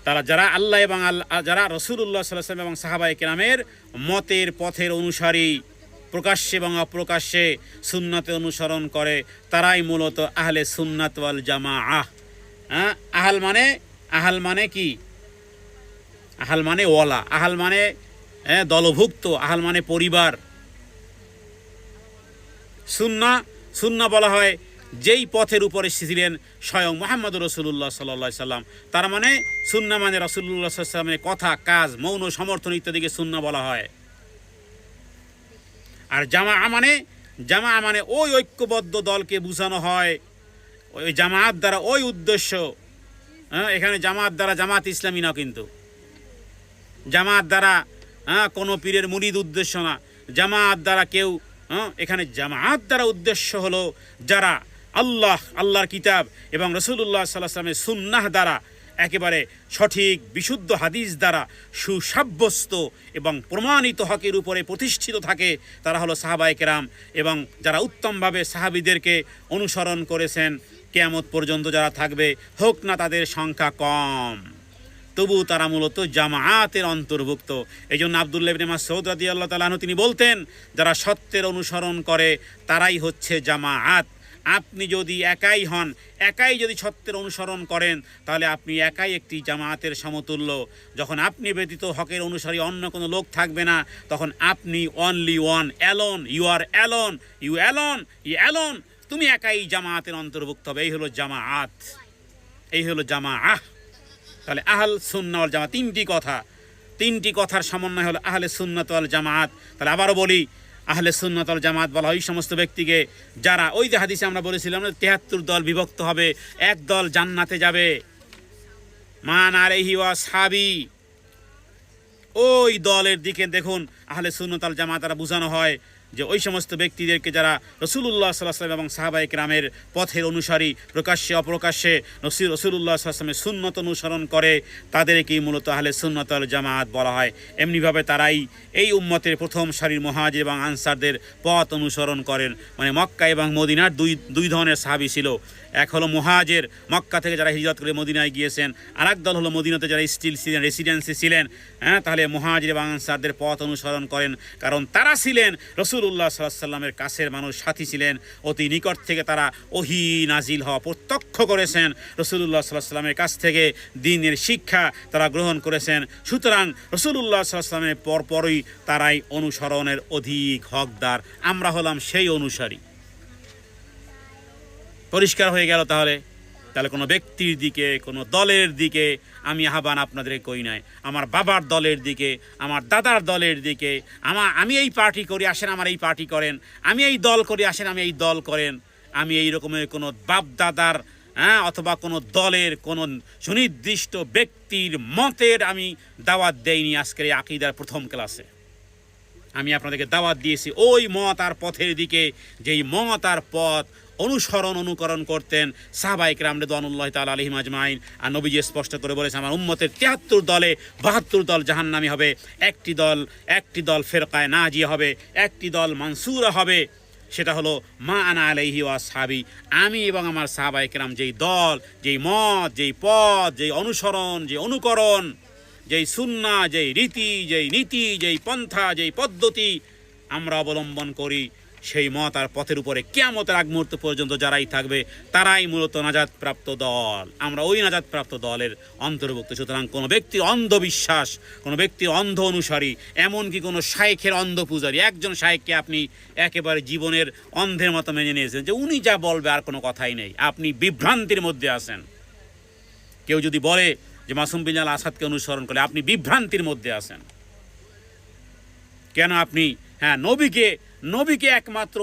তারা যারা আল্লাহ এবং যারা রাসূলুল্লাহ সাল্লাল্লাহু আলাইহি ওয়াসাল্লাম এবং সাহাবায়ে কেরামের মতের পথের অনুসারী, প্রকাশ্যে এবং অপ্রকাশ্যে সুন্নাতে অনুসরণ করে, তারাই মূলত আহলে সুন্নাত ওয়াল জামাআহ। আহল মানে কি? আহল মানে ওয়ালা, আহল মানে দলভুক্ত, আহল মানে পরিবার। সুন্নাহ বলা হয় যেই পথের উপরে ছিলেন স্বয়ং মুহাম্মদ রাসূলুল্লাহ সাল্লাল্লাহু আলাইহি সাল্লাম। তার মানে সুন্নাহ মানে রাসূলুল্লাহ সাল্লাল্লাহু আলাইহি সাল্লামের কথা, কাজ, মৌন সমর্থন ইত্যাদিকে সুন্নাহ বলা হয়। আর জামা মানে ওই ঐক্যবদ্ধ দলকে বোঝানো হয়। ওই জামাত দ্বারা ওই উদ্দেশ্য, এখানে জামাত দ্বারা জামাত ইসলামী না, কিন্তু জামাত দ্বারা কোনো পীরের মুরিদ উদ্দেশ্য না। জামাত দ্বারা কেউ এখানে জামাত দ্বারা উদ্দেশ্য হলো যারা আল্লাহর কিতাব এবং রাসূলুল্লাহ সাল্লাল্লাহু আলাইহি ওয়াসাল্লামের সুন্নাহ দ্বারা একেবারে সঠিক বিশুদ্ধ হাদিস দ্বারা সুসাব্যস্ত এবং প্রমাণিত হকের উপরে প্রতিষ্ঠিত থাকে, তারা হলো সাহাবায়ে কেরাম। এবং যারা উত্তমভাবে সাহাবীদেরকে অনুসরণ করেছেন, কিয়ামত পর্যন্ত যারা থাকবে, হোক না তাদের সংখ্যা কম, তবু তারা মূলত জামাআতের অন্তর্ভুক্ত। এই জন্য আব্দুল্লাহ ইবনে মাসউদ রাদিয়াল্লাহু তাআলা আনহু তিনি বলতেন, যারা সত্যের অনুসরণ করে তারাই হচ্ছে জামাআত। আপনি যদি একাই হন, একাই যদি সত্যের অনুসরণ করেন, তাহলে আপনি একাই একটি জামাআতের সমতুল্য। যখন আপনি ব্যতীত হকের অনুসারী অন্য কোনো লোক থাকবে না, তখন আপনি only one, alone, you are alone, you alone, ই অ্যালোন, তুমি একাই জামাআতের অন্তর্ভুক্ত হবে। এই হলো জামাআত, এই হলো জামাআহ। তাহলে আহল সুন্নাহ ওয়াল জামাত, তিনটি কথার সমন্বয় হলো আহলে সুন্নাত ওয়াল জামাত। তাহলে আবারও বলি, আহলে সুন্নাত ওয়াল জামাত বলা হয় ওই সমস্ত ব্যক্তিকে যারা, ওই যে হাদিসে আমরা বলেছিলাম ৭৩ দল বিভক্ত হবে, এক দল জান্নাতে যাবে, মান আলাইহি ওয়া আসহাবি, ওই দলের দিকে দেখুন আহলে সুন্নাত ওয়াল জামাত দ্বারা বোঝানো হয় যে ওই সমস্ত ব্যক্তিদেরকে যারা রাসূলুল্লাহ সাল্লাল্লাহু আলাইহি ওয়াসাল্লাম এবং সাহাবায়ে কেরামের পথের অনুসারী, প্রকাশ্যে অপ্রকাশ্যে রাসূলুল্লাহ সাল্লাল্লাহু আলাইহি ওয়াসাল্লামের সুন্নত অনুসরণ করে, তাদেরকেই মূলত আহলে সুন্নাত ওয়াল জামাত বলা হয়। এমনিভাবে তারাই এই উম্মতের প্রথম সারির মুহাজির এবং আনসারদের পথ অনুসরণ করেন। মানে মক্কা এবং মদিনার দুই ধরনের সাহাবী ছিল। এক হলো মুহাজির, মক্কা থেকে যারা হিজরত করে মদিনায় গিয়েছেন, আর এক দল হলো মদিনাতে যারা স্টিল ছিলেন, রেসিডেন্সি ছিলেন। তাহলে মুহাজির এবং আনসারদের পথ অনুসরণ করেন, কারণ তারা ছিলেন রাসূলুল্লাহ সাল্লাল্লাহু আলাইহি ওয়াসাল্লামের কাছের মানুষ, সাথী ছিলেন। অতি নিকট থেকে তারা ওহী নাজিল হওয়া প্রত্যক্ষ করেছেন, রাসূলুল্লাহ সাল্লাল্লাহু আলাইহি ওয়াসাল্লামের কাছ থেকে দ্বীনের শিক্ষা তারা গ্রহণ করেছেন। সুতরাং রাসূলুল্লাহ সাল্লাল্লাহু আলাইহি ওয়াসাল্লামের পরপরই তারাই অনুসরণের অধিক হকদার। আমরা হলাম সেই অনুসারী। পরিষ্কার হয়ে গেল। তাহলে কোনো ব্যক্তির দিকে, কোনো দলের দিকে আমি আহ্বান আপনাদেরকে করি নাই। আমার বাবার দলের দিকে, আমার দাদার দলের দিকে, আমি এই পার্টি করি, আসেন আমার এই পার্টি করেন, আমি এই দল করি, আসেন আমি এই দল করেন। আমি এই রকমের কোনো বাপ দাদার অথবা কোনো দলের কোনো সুনির্দিষ্ট ব্যক্তির মতের আমি দাওয়াত দেইনি। আজকের এই আকীদার প্রথম ক্লাসে আমি আপনাদেরকে দাওয়াত দিয়েছি ওই মত আর পথের দিকে, যেই মত আর পথ অনুকরণ করতেন সাহাবায়ে কেরাম রিদওয়ানুল্লাহি তাআলা আলাইহিম আজমাইন। আর নবীজি স্পষ্ট করে বলেছে, আমার উম্মতের ৭৩ দলে ৭২ দল জাহান্নামী হবে, একটি দল ফিরকায়ে নাজিয়া হবে, একটি দল মানসুরা হবে। সেটা হলো মা আনা আলাইহি ওয়া আসহাবি, আমি এবং আমার সাহাবায়ে কেরাম যেই দল, যেই মত, যেই পথ, যেই অনুসরণ, যেই অনুকরণ, যেই সুন্নাহ, যেই রীতি, যেই নীতি, যেই পন্থা, যেই পদ্ধতি আমরা অবলম্বন করি, সেই মত আর পথের উপরে কিয়ামতের আগ মুহূর্ত পর্যন্ত যারাই থাকবে তারাই মূলত নাজাতপ্রাপ্ত দল। আমরা ওই নাজাতপ্রাপ্ত দলের অন্তর্ভুক্ত। সুতরাং কোনো ব্যক্তির অন্ধবিশ্বাস, কোনো ব্যক্তির অন্ধ অনুসারী, এমনকি কোনো শায়েখের অন্ধ পূজারী, একজন শায়েখকে আপনি একেবারে জীবনের অন্ধের মতো মেনে নিয়েছেন যে উনি যা বলবে আর কোনো কথাই নেই, আপনি বিভ্রান্তির মধ্যে আছেন। কেউ যদি বলে যে মাসুম বিন আল আসাদকে অনুসরণ করে, আপনি বিভ্রান্তির মধ্যে আছেন। কেন? আপনি নবীকে একমাত্র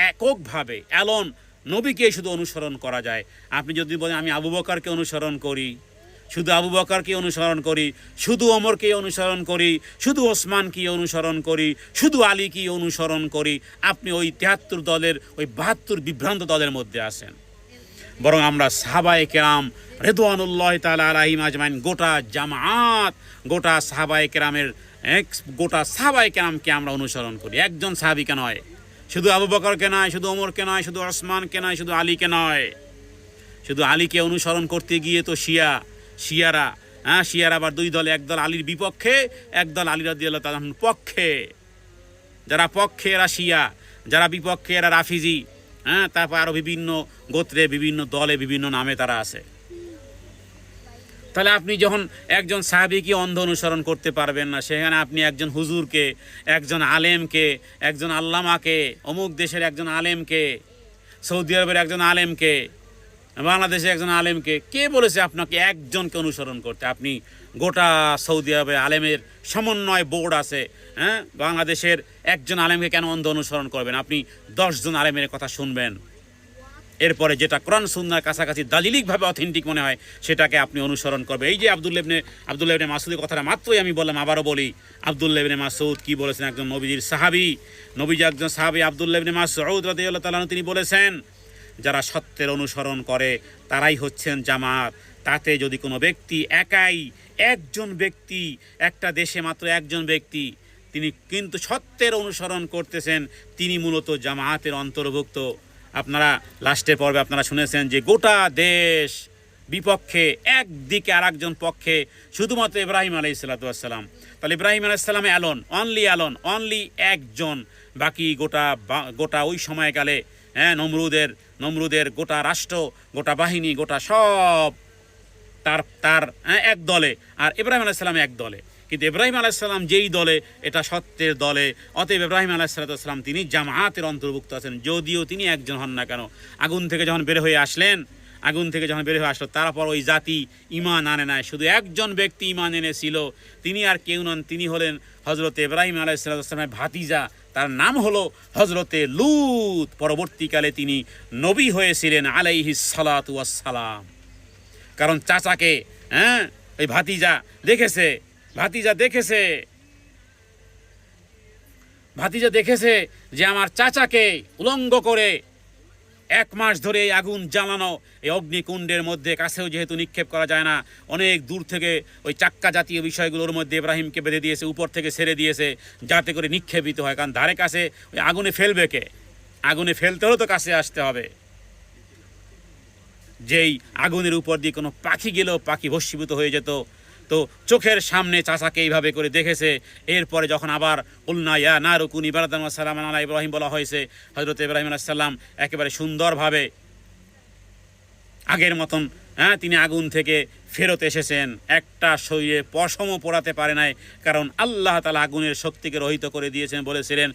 এককভাবে অ্যালোন নবীকে শুধু অনুসরণ করা যায়। আপনি যদি বলেন আমি আবু বকরকে অনুসরণ করি, শুধু আবু বকরকে অনুসরণ করি, শুধু ওমরকে অনুসরণ করি, শুধু ওসমানকে অনুসরণ করি, শুধু আলীকে অনুসরণ করি, আপনি ওই ৭৩ দলের, ওই ৭২ বিভ্রান্ত দলের মধ্যে আছেন। বরং আমরা সাহাবায়ে কেরাম রিদওয়ানুল্লাহি তাআলা আলাইহিম আজমাইন, গোটা জামাত, গোটা সাহাবায়ে কেরামকে আমরা অনুসরণ করি। একজন সাহাবীকে নয়, শুধু আবু বকরকে নয়, শুধু ওমরকে নয়, শুধু ওসমানকে নয়, শুধু আলীকে নয়। শুধু আলীকে অনুসরণ করতে গিয়ে তো শিয়ারা আবার দুই দলে, একদল আলীর বিপক্ষে, একদল আলী রাদিয়াল্লাহু তাআলার পক্ষে। যারা পক্ষে এরা শিয়া, যারা বিপক্ষে এরা রাফিজি। তারপর আরও বিভিন্ন গোত্রে, বিভিন্ন দলে, বিভিন্ন নামে তারা আছে। তাহলে আপনি যখন একজন সাহাবীকে অন্ধ অনুসরণ করতে পারবেন না, সেখানে আপনি একজন হুজুরকে, একজন আলেমকে, একজন আল্লামাকে, অমুক দেশের একজন আলেমকে, সৌদি আরবের একজন আলেমকে, বাংলাদেশে একজন আলেমকে, কে বলেছে আপনাকে একজনকে অনুসরণ করতে? আপনি গোটা সৌদি আরবে আলেমের সমন্বয় বোর্ড আছে, হ্যাঁ, বাংলাদেশের একজন আলেমকে কেন অন্ধ অনুসরণ করবেন? আপনি 10 জন আলেমের কথা শুনবেন, এরপরে যেটা কোরআন সুন্নাহর কাছাকাছি দালিলিকভাবে অথেন্টিক মনে হয় সেটাকে আপনি অনুসরণ করবেন। এই যে আব্দুল্লাহ ইবনে মাসউদের কথাটা মাত্রই আমি বললাম, আবারও বলি, আব্দুল্লাহ ইবনে মাসউদ কি বলেছেন? একজন নবীজির সাহাবী, নবীজি একজন সাহাবী আব্দুল্লাহ ইবনে মাসউদ রাদিয়াল্লাহু তাআলা তিনি বলেছেন, যারা সত্যের অনুসরণ করে তারাই হচ্ছেন জামাত। তাতে যদি কোনো ব্যক্তি একাই, একজন ব্যক্তি, একটা দেশে মাত্র একজন ব্যক্তি, তিনি কিন্তু সত্যের অনুসরণ করতেছেন, তিনি মূলত জামাতের অন্তর্ভুক্ত। আপনারা লাস্টের পর্বে আপনারা শুনেছেন যে গোটা দেশ বিপক্ষে, একদিকে আর একজন পক্ষে শুধুমাত্র ইব্রাহিম আলাইহিসসালাতু ওয়াসসালাম। তাহলে ইব্রাহিম আলাইহিস সালাম অ্যালোন, অনলি একজন। বাকি গোটা ওই সময়কালে, হ্যাঁ, নমরুদের গোটা রাষ্ট্র, গোটা বাহিনী, গোটা সব তার এক দলে, আর ইব্রাহিম আলাইহিস সালাম এক দলে। কিন্তু ইব্রাহিম আলাইহিস সালাম যেই দলে, এটা সত্যের দলে। অতএব ইব্রাহিম আলাইহিস সালাম তিনি জামাতের অন্তর্ভুক্ত আছেন, যদিও তিনি একজন হন না কেন। আগুন থেকে যখন বের হয়ে আসলো, তারপর ওই জাতি ঈমান আনে নাই, শুধু একজন ব্যক্তি ঈমান এনেছিল। তিনি আর কেউ নন, তিনি হলেন হযরত ইব্রাহিম আলাইহিস সালামের ভাতিজা, তার নাম হলো হযরতে লূত। পরবর্তীকালে তিনি নবী হয়েছিলেন আলাইহিস সালাতু ওয়াস সালাম। কারণ চাচাকে, হ্যাঁ, এই ভাতিজা দেখেছে যে আমার চাচাকে উলঙ্গ করে 1 মাস ধরে এই আগুন জ্বালানো, এই অগ্নিকুণ্ডের মধ্যে, কাছেও যেহেতু নিক্ষেপ করা যায় না, অনেক দূর থেকে ওই চাক্কা জাতীয় বিষয়গুলোর মধ্যে ইব্রাহিমকে বেঁধে দিয়েছে, উপর থেকে ছেড়ে দিয়েছে, যাতে করে নিক্ষেপিত হয়। কারণ ধারে কাছে ওই আগুনে ফেলবে কে? আগুনে ফেলতে হলে তো কাছে আসতে হবে। যেই আগুনের উপর দিয়ে কোনো পাখি গেলেও পাখি ভস্মীভূত হয়ে যেত। তো চোখের সামনে চাচাকে এইভাবে করে দেখেছে। এরপরে যখন আবার উলনা ইয়া নারু কুনি বারদান ওয়া সালামান আলা ইব্রাহিম বলা হয়েছে, হযরত ইব্রাহিম আলাইহিস সালাম একেবারে সুন্দরভাবে আগের মতন, হ্যাঁ, তিনি আগুন থেকে ফেরত এসেছেন। একটা শরীরে পশমও পোড়াতে পারে নাই, কারণ আল্লাহ তাআলা আগুনের শক্তিকে রহিত করে দিয়েছেন। বলেছিলেন,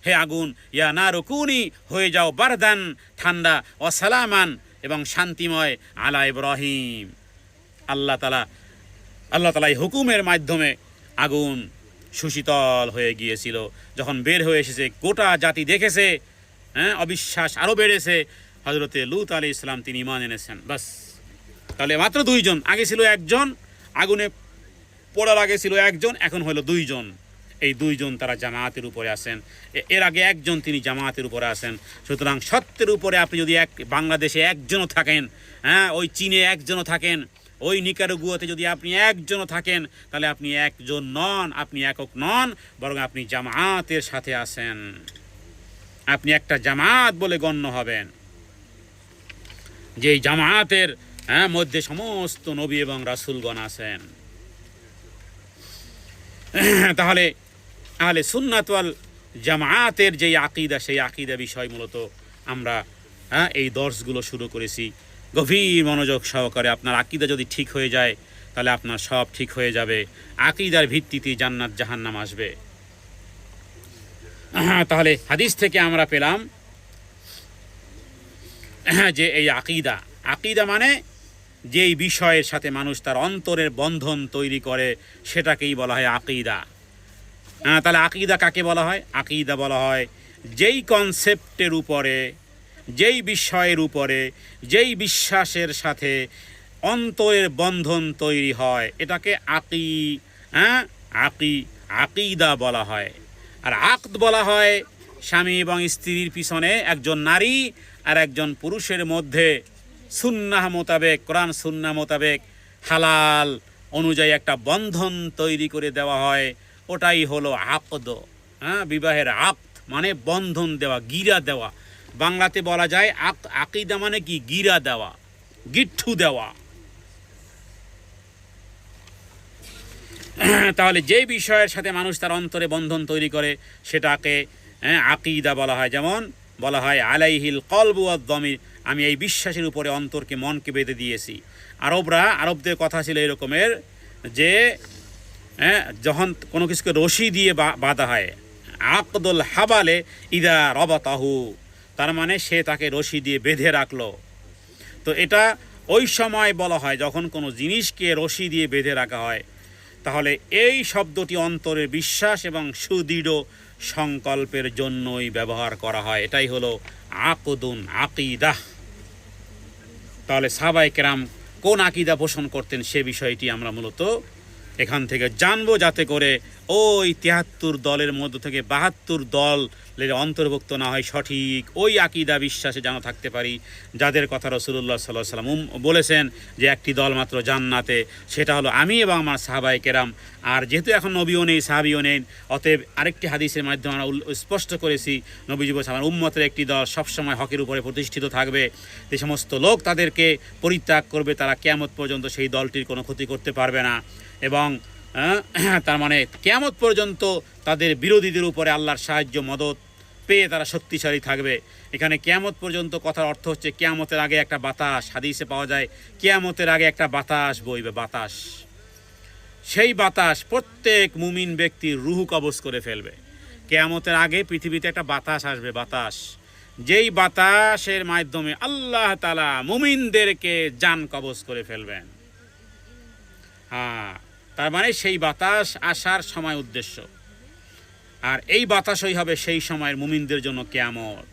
হে আগুন, ইয়া নারু কুনি, হয়ে যাও বারদান, ঠান্ডা, ওয়া সালামান, এবং শান্তিময়, আলা ইব্রাহিম। আল্লাহ তাআলা এই হুকুমের মাধ্যমে আগুন সুশীতল হয়ে গিয়েছিল। যখন বের হয়ে এসেছে, গোটা জাতি দেখেছে, হ্যাঁ, অবিশ্বাস আরও বেড়েছে। হযরতে লূত আলাইহিস সালাম তিনি ঈমান এনেছেন। বাস, তাহলে মাত্র 2 জন। আগে ছিল একজন, আগুনে পোড়ার আগে ছিল একজন, এখন হলো 2 জন। এই 2 জন তারা জামায়াতের উপরে আছেন। এর আগে একজন, তিনি জামায়াতের উপরে আছেন। সুতরাং সত্যের উপরে আপনি যদি বাংলাদেশে একজনও থাকেন, হ্যাঁ, ওই চীনে একজনও থাকেন, ওই নিকারাগুয়াতে যদি আপনি একজনও থাকেন, তাহলে আপনি একজন নন, আপনি একক নন, বরং আপনি জামায়াতের সাথে আছেন। আপনি একটা জামায়াত বলে গণ্য হবেন, যেই জামায়াতের, হ্যাঁ, মধ্যে সমস্ত নবী এবং রাসূলগণ আছেন। তাহলে আহলে সুন্নাত ওয়াল জামায়াতের যেই আকীদা, সেই আকীদা বিষয় মূলত আমরা, হ্যাঁ, এই দর্সগুলো শুরু করেছি। গভীর মনোযোগ সহকারে আপনার আকীদা যদি ঠিক হয়ে যায়, তাহলে আপনার সব ঠিক হয়ে যাবে। আকীদার ভিত্তিতে জান্নাত জাহান্নাম আসবে। তাহলে হাদিস থেকে আমরা পেলাম যে এই আকীদা মানে যেই বিষয়ের সাথে মানুষ তার অন্তরের বন্ধন তৈরি করে, সেটাকেই বলা হয় আকীদা। তাহলে আকীদা কাকে বলা হয়? আকীদা বলা হয় যেই কনসেপ্টের উপরে, যেই বিষয়ের উপরে, যেই বিশ্বাসের সাথে অন্তরের বন্ধন তৈরি হয়, এটাকে আকীদা বলা হয়। আর আকদ বলা হয় স্বামী এবং স্ত্রীর পিছনে একজন নারী আর একজন পুরুষের মধ্যে সুন্নাহ মোতাবেক, কোরআন সুন্নাহ মোতাবেক হালাল অনুযায়ী একটা বন্ধন তৈরি করে দেওয়া হয়। ওটাই হলো আকদ। হ্যাঁ, বিবাহের আকদ মানে বন্ধন দেওয়া, গিরা দেওয়া। বাংলাতে বলা যায় আকীদা মানে কি? গিরা দেওয়া, গিট্টু দেওয়া। তাহলে যে বিষয়ের সাথে মানুষ তার অন্তরে বন্ধন তৈরি করে, সেটাকে আকীদা বলা হয়। যেমন বলা হয় আলাইহিল কলবু ওয়াদ দমির, আমি এই বিশ্বাসের উপরে অন্তরকে, মনকে বেঁধে দিয়েছি। আরবদের কথা ছিল এরকমের যে, যখন কোনো কিছুকে রশি দিয়ে বাঁধা হয়, আকদুল হাবালে ইদা রবাতাহু, তার মানে সে তাকে রশি দিয়ে বেঁধে রাখলো। তো এটা ওই সময় বলা হয় যখন কোনো জিনিসকে রশি দিয়ে বেঁধে রাখা হয়, তাহলে এই শব্দটি অন্তরের বিশ্বাস এবং সুদৃঢ় সংকল্পের জন্যই ব্যবহার করা হয়। এটাই হলো আকদুন, আকিদাহ। তাহলে সাহাবায়ে কেরাম কোন আকিদা পোষণ করতেন সে বিষয়টি আমরা মূলত এখান থেকে জানবো, যাতে করে ওই ৭৩ দলের মধ্য থেকে ৭২ দলের অন্তর্ভুক্ত না হয়, সঠিক ওই আকিদা বিশ্বাসে যেন থাকতে পারি যাদের কথা রাসূলুল্লাহ সাল্লাল্লাহু আলাইহি ওয়াসাল্লাম বলেছেন যে একটি দল মাত্র জান্নাতে, সেটা হলো আমি এবং আমার সাহাবায়ে কেরাম। আর যেহেতু এখন নবীও নেই, সাহাবীও নেই, অতএব আরেকটি হাদিসের মাধ্যমে আমরা স্পষ্ট করেছি নবীজি বলেছেন আমার উম্মতের একটি দল সবসময় হকের উপরে প্রতিষ্ঠিত থাকবে। যে সমস্ত লোক তাদেরকে পরিত্যাগ করবে তারা কিয়ামত পর্যন্ত সেই দলটির কোনো ক্ষতি করতে পারবে না, এবং তার মানে কিয়ামত পর্যন্ত তাদের বিরোধীদের উপরে আল্লাহর সাহায্য মদত পেয়ে তারা শক্তিশালী থাকবে। এখানে কিয়ামত পর্যন্ত কথার অর্থ হচ্ছে কিয়ামতের আগে একটা বাতাস, হাদিসে পাওয়া যায় কিয়ামতের আগে একটা বাতাস বইবে, বাতাস। সেই বাতাস প্রত্যেক মুমিন ব্যক্তির রুহ কবজ করে ফেলবে। কিয়ামতের আগে পৃথিবীতে একটা বাতাস আসবে, বাতাস, যেই বাতাসের মাধ্যমে আল্লাহ তাআলা মুমিনদেরকে জান কবজ করে ফেলবেন। হ্যাঁ, তার মানে সেই বাতাস আসার সময় উদ্দেশ্য, আর এই বাতাসই হবে সেই সময়ের মুমিনদের জন্য কিয়ামত।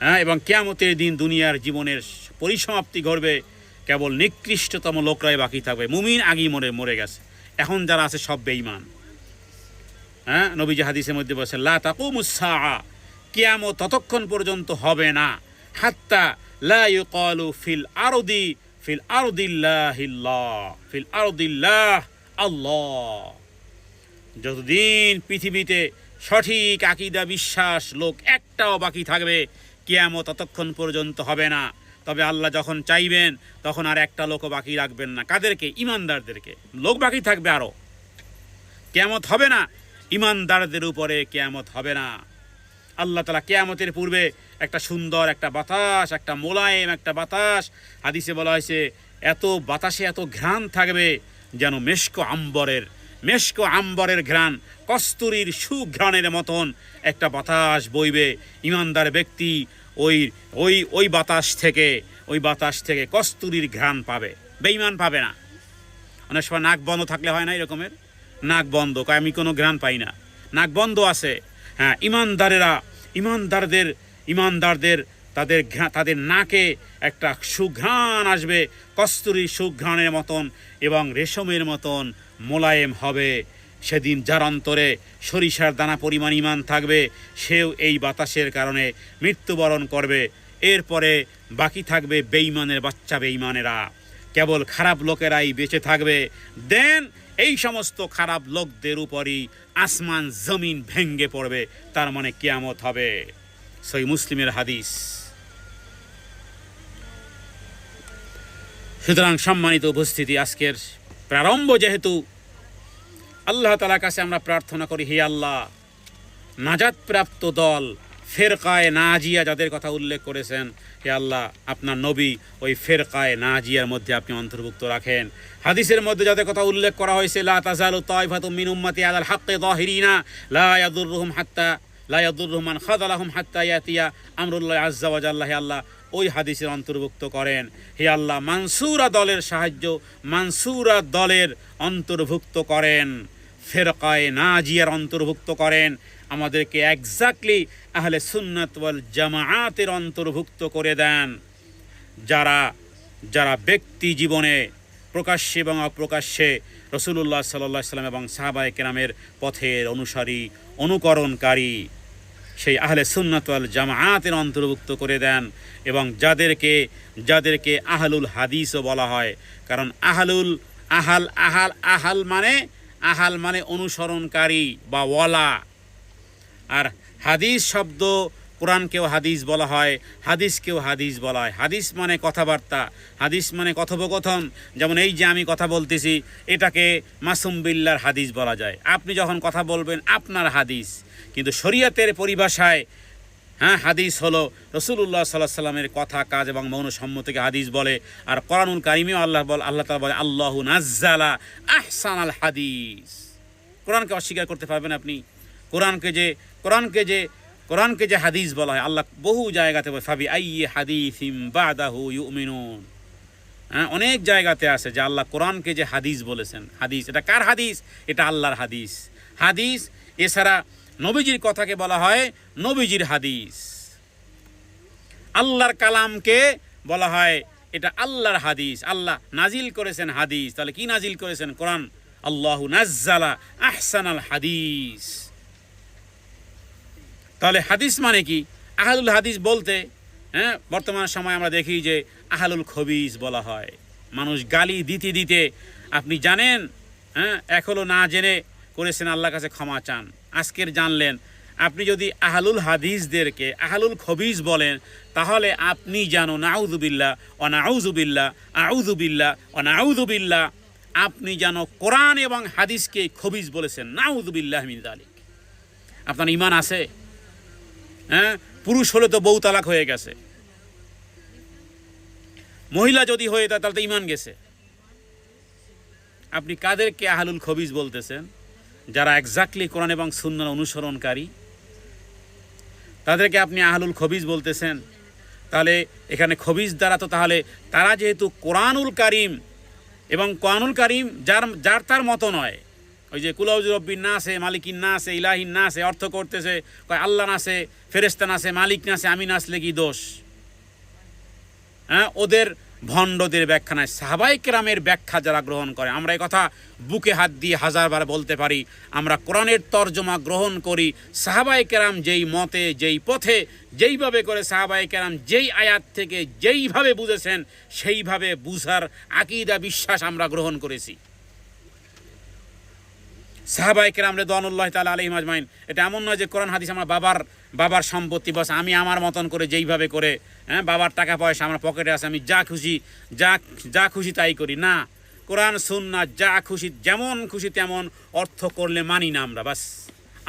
হ্যাঁ, এবং কিয়ামতের দিন দুনিয়ার জীবনের পরিসমাপ্তি ঘটবে, কেবল নিকৃষ্টতম লোকরাই বাকি থাকবে। মুমিন আগেই মরে গেছে, এখন যারা আছে সব বেঈমান। হ্যাঁ, নবীজি হাদিসের মধ্যে বলেছেন লা তাকুমুস সাআ, কিয়ামত ততক্ষণ পর্যন্ত হবে না হাত্তা লা ইউকালু ফিল আরদিল্লাহ আল্লাহ, যতদিন পৃথিবীতে সঠিক আকীদা বিশ্বাস লোক একটাও বাকি থাকবে কিয়ামত ততক্ষণ পর্যন্ত হবে না। তবে আল্লাহ যখন চাইবেন তখন আর একটা লোকও বাকি রাখবেন না। কাদেরকে? ইমানদারদেরকে। লোক বাকি থাকবে আরো, কিয়ামত হবে না, ইমানদারদের উপরে কিয়ামত হবে না। আল্লাহ তাআলা কিয়ামতের পূর্বে একটা সুন্দর একটা বাতাস, একটা মোলায়েম একটা বাতাস, হাদিসে বলা হয়েছে এত বাতাসে এত ঘ্রাণ থাকবে যেন মেশক আম্বরের ঘ্রাণ, কস্তুরীর সুঘ্রাণের মতন একটা বাতাস বইবে। ইমানদার ব্যক্তি ওই বাতাস থেকে কস্তুরীর ঘ্রাণ পাবে, বেঈমান পাবে না। অনেক সময় নাক বন্ধ থাকলে হয় না এরকমের, নাক বন্ধ, আমি কোনো ঘ্রাণ পাই না, নাক বন্ধ আছে। হ্যাঁ, ইমানদারদের তাদের নাকে একটা সুঘ্রাণ আসবে, কস্তুরীর সুঘ্রাণের মতন এবং রেশমের মতন মোলায়েম হবে। সেদিন যার অন্তরে সরিষার দানা পরিমাণ ঈমান থাকবে সেও এই বাতাসের কারণে মৃত্যুবরণ করবে। এরপরে বাকি থাকবে বেঈমানের বাচ্চা বেঈমানেরা, কেবল খারাপ লোকেরাই বেঁচে থাকবে। দেন এই সমস্ত খারাপ লোকদের উপরই আসমান জমিন ভেঙ্গে পড়বে, তার মানে কিয়ামত হবে। সহিহ মুসলিমের হাদিস। সুতরাং সম্মানিত উপস্থিতি, আজকের প্রারম্ভ যেহেতু, আল্লাহ তাআলার কাছে আমরা প্রার্থনা করি, হে আল্লাহ, নাজাত প্রাপ্ত দল ফেরকায়ে নাজিয়া যাদের কথা উল্লেখ করেছেন, হে আল্লাহ আপনার নবী ওই ফেরকায়ে নাজিয়ার মধ্যে আপনি অন্তর্ভুক্ত রাখেন। হাদিসের মধ্যে যাদের কথা উল্লেখ করা হয়েছে লা তাজালু তাইফাতুম মিন উম্মতি আলাল হাক্কি যাহিরিনা লা ইয়াদুররুহুম মান খাযালাহুম হাত্তা ইয়াতিয়া আমরুল্লাহি আযজা ওয়া জাল্লা, হে আল্লাহ ওই হাদিসের অন্তর্ভুক্ত করেন। হে আল্লাহ মানসুরা দলের সাহায্য, মানসুরা দলের অন্তর্ভুক্ত করেন, ফেরকায়ে নাজিয়ার অন্তর্ভুক্ত করেন, আমাদেরকে এক্স্যাক্টলি আহলে সুন্নাত ওয়াল জামাআতের অন্তর্ভুক্ত করে দেন, যারা ব্যক্তি জীবনে প্রকাশ্যে এবং অপ্রকাশ্যে রাসূলুল্লাহ সাল্লাল্লাহু আলাইহি ওয়াসাল্লাম এবং সাহাবায়ে কেরামের পথের অনুসারী, অনুকরণকারী, সেই আহলে সুন্নাত ওয়াল জামাআতের অন্তর্ভুক্ত করে দেন। এবং যাদেরকে আহলুল হাদিসও বলা হয়, কারণ আহাল মানে অনুসরণকারী বা ওয়ালা। আর হাদিস শব্দ, কোরআনকেও হাদিস বলা হয়, হাদিসকেও হাদিস বলা হয়। হাদিস মানে কথাবার্তা, হাদিস মানে কথোপকথন। যেমন এই যে আমি কথা বলতেছি, এটাকে মাসুম বিল্লাহর হাদিস বলা যায়। আপনি যখন কথা বলবেন আপনার হাদিস, কিন্তু শরীয়তের পরিভাষায় হাদিস হলো রাসূলুল্লাহ সাল্লাল্লাহু আলাইহি ওয়াসাল্লামের কথা, কাজ এবং মৌন সম্মতিকে হাদিস বলে। আর কোরআনুল কারীমেও আল্লাহ তাআলা বলে আল্লাহু নাজ্জালা আহসানাল হাদিস। কোরআনকে অস্বীকার করতে পারবেন আপনি? কোরআনকে কোরআনকে যে হাদিস বলা হয়, আল্লাহ বহু জায়গাতে বলে ফাবি আইয়ি হাদিসিম বাদাহু ইউমিনুন। হ্যাঁ, অনেক জায়গাতে আছে যে আল্লাহ কোরআনকে যে হাদিস বলেছেন। হাদিস এটা কার হাদিস? এটা আল্লাহর হাদিস। হাদিস এছাড়া নবীজির কথাকে বলা হয় নবীজির হাদিস। আল্লাহর কালামকে বলা হয় এটা আল্লাহর হাদিস। আল্লাহ নাজিল করেছেন হাদিস, তাহলে কি নাজিল করেছেন? কোরআন। আল্লাহু নাজ্জালা আহসানাল হাদিস। তাহলে হাদিস মানে কি? আহলুল হাদিস বলতে বর্তমান সময় আমরা দেখি যে আহলুল খবিস বলা হয়। মানুষ গালি দিতে দিতে আপনি জানেন, এখনো না জেনে করেছেন, আল্লাহর কাছে ক্ষমা চান। আজকের জানলেন। আপনি যদি আহলুল হাদিসদেরকে আহলুল খবিস বলেন, তাহলে আপনি জানো নাউযুবিল্লাহ ওয়া নাউযুবিল্লাহ, আউযুবিল্লাহ ওয়া নাউযুবিল্লাহ, আপনি জানো কোরআন এবং হাদিসকে খবিস বলেছেন। নাউযুবিল্লাহ মিন যালিক। আপনার ঈমান আছে? পুরুষ হলে তো বউ তালাক হয়ে গেছে, মহিলা যদি হয়ে থাকে তাহলে তো ঈমান গেছে। আপনি কাদেরকে আহলুল খবিস বলতেছেন? যারা এক্স্যাক্টলি কোরআন এবং সুন্নাহর অনুসরণকারী, তাদেরকে আপনি আহলুল খবিস বলতেছেন। তাহলে এখানে খবিস দ্বারা তো তাহলে তারা যেহেতু কোরআনুল কারীম এবং কোরআনুল কারীম যার তার মতো নয়, ওই যে কুলাউযু রব্বিন নাসে মালিকিন নাসে ইলাহিন নাসে অর্থ করতেছে, কয় আল্লাহ নাসে, ফেরেশতা নাসে, মালিক নাসে, আমি নাসলে কি দোষ? ওদের ভণ্ডদের ব্যাখ্যা নাই, সাহাবায়ে কেরামের ব্যাখ্যা যারা গ্রহণ করে। আমরা এই কথা বুকে হাত দিয়ে হাজারবার বলতে পারি, আমরা কোরআনের তর্জমা গ্রহণ করি। সাহাবায়ে কেরাম যেই মতে, যেই পথে, যেইভাবে করে সাহাবায়ে কেরাম যেই আয়াত থেকে যেইভাবে বুঝেছেন, সেইভাবে বুঝার আকীদা বিশ্বাস আমরা গ্রহণ করেছি। সাহাবায়ে কেরাম রিদওয়ানুল্লাহি তাআলা আলাইহিম আজমাইন, এটা এমন নয় যে কোরআন হাদিস আমার বাবার সম্পত্তি, বাস আমি আমার মতন করে যেইভাবে করে, বাবার টাকা পয়সা আমার পকেটে আছে, আমি যা খুশি তাই করি না। কোরআন সুন্নাহ যা খুশি, যেমন খুশি তেমন অর্থ করলে মানি না আমরা। বাস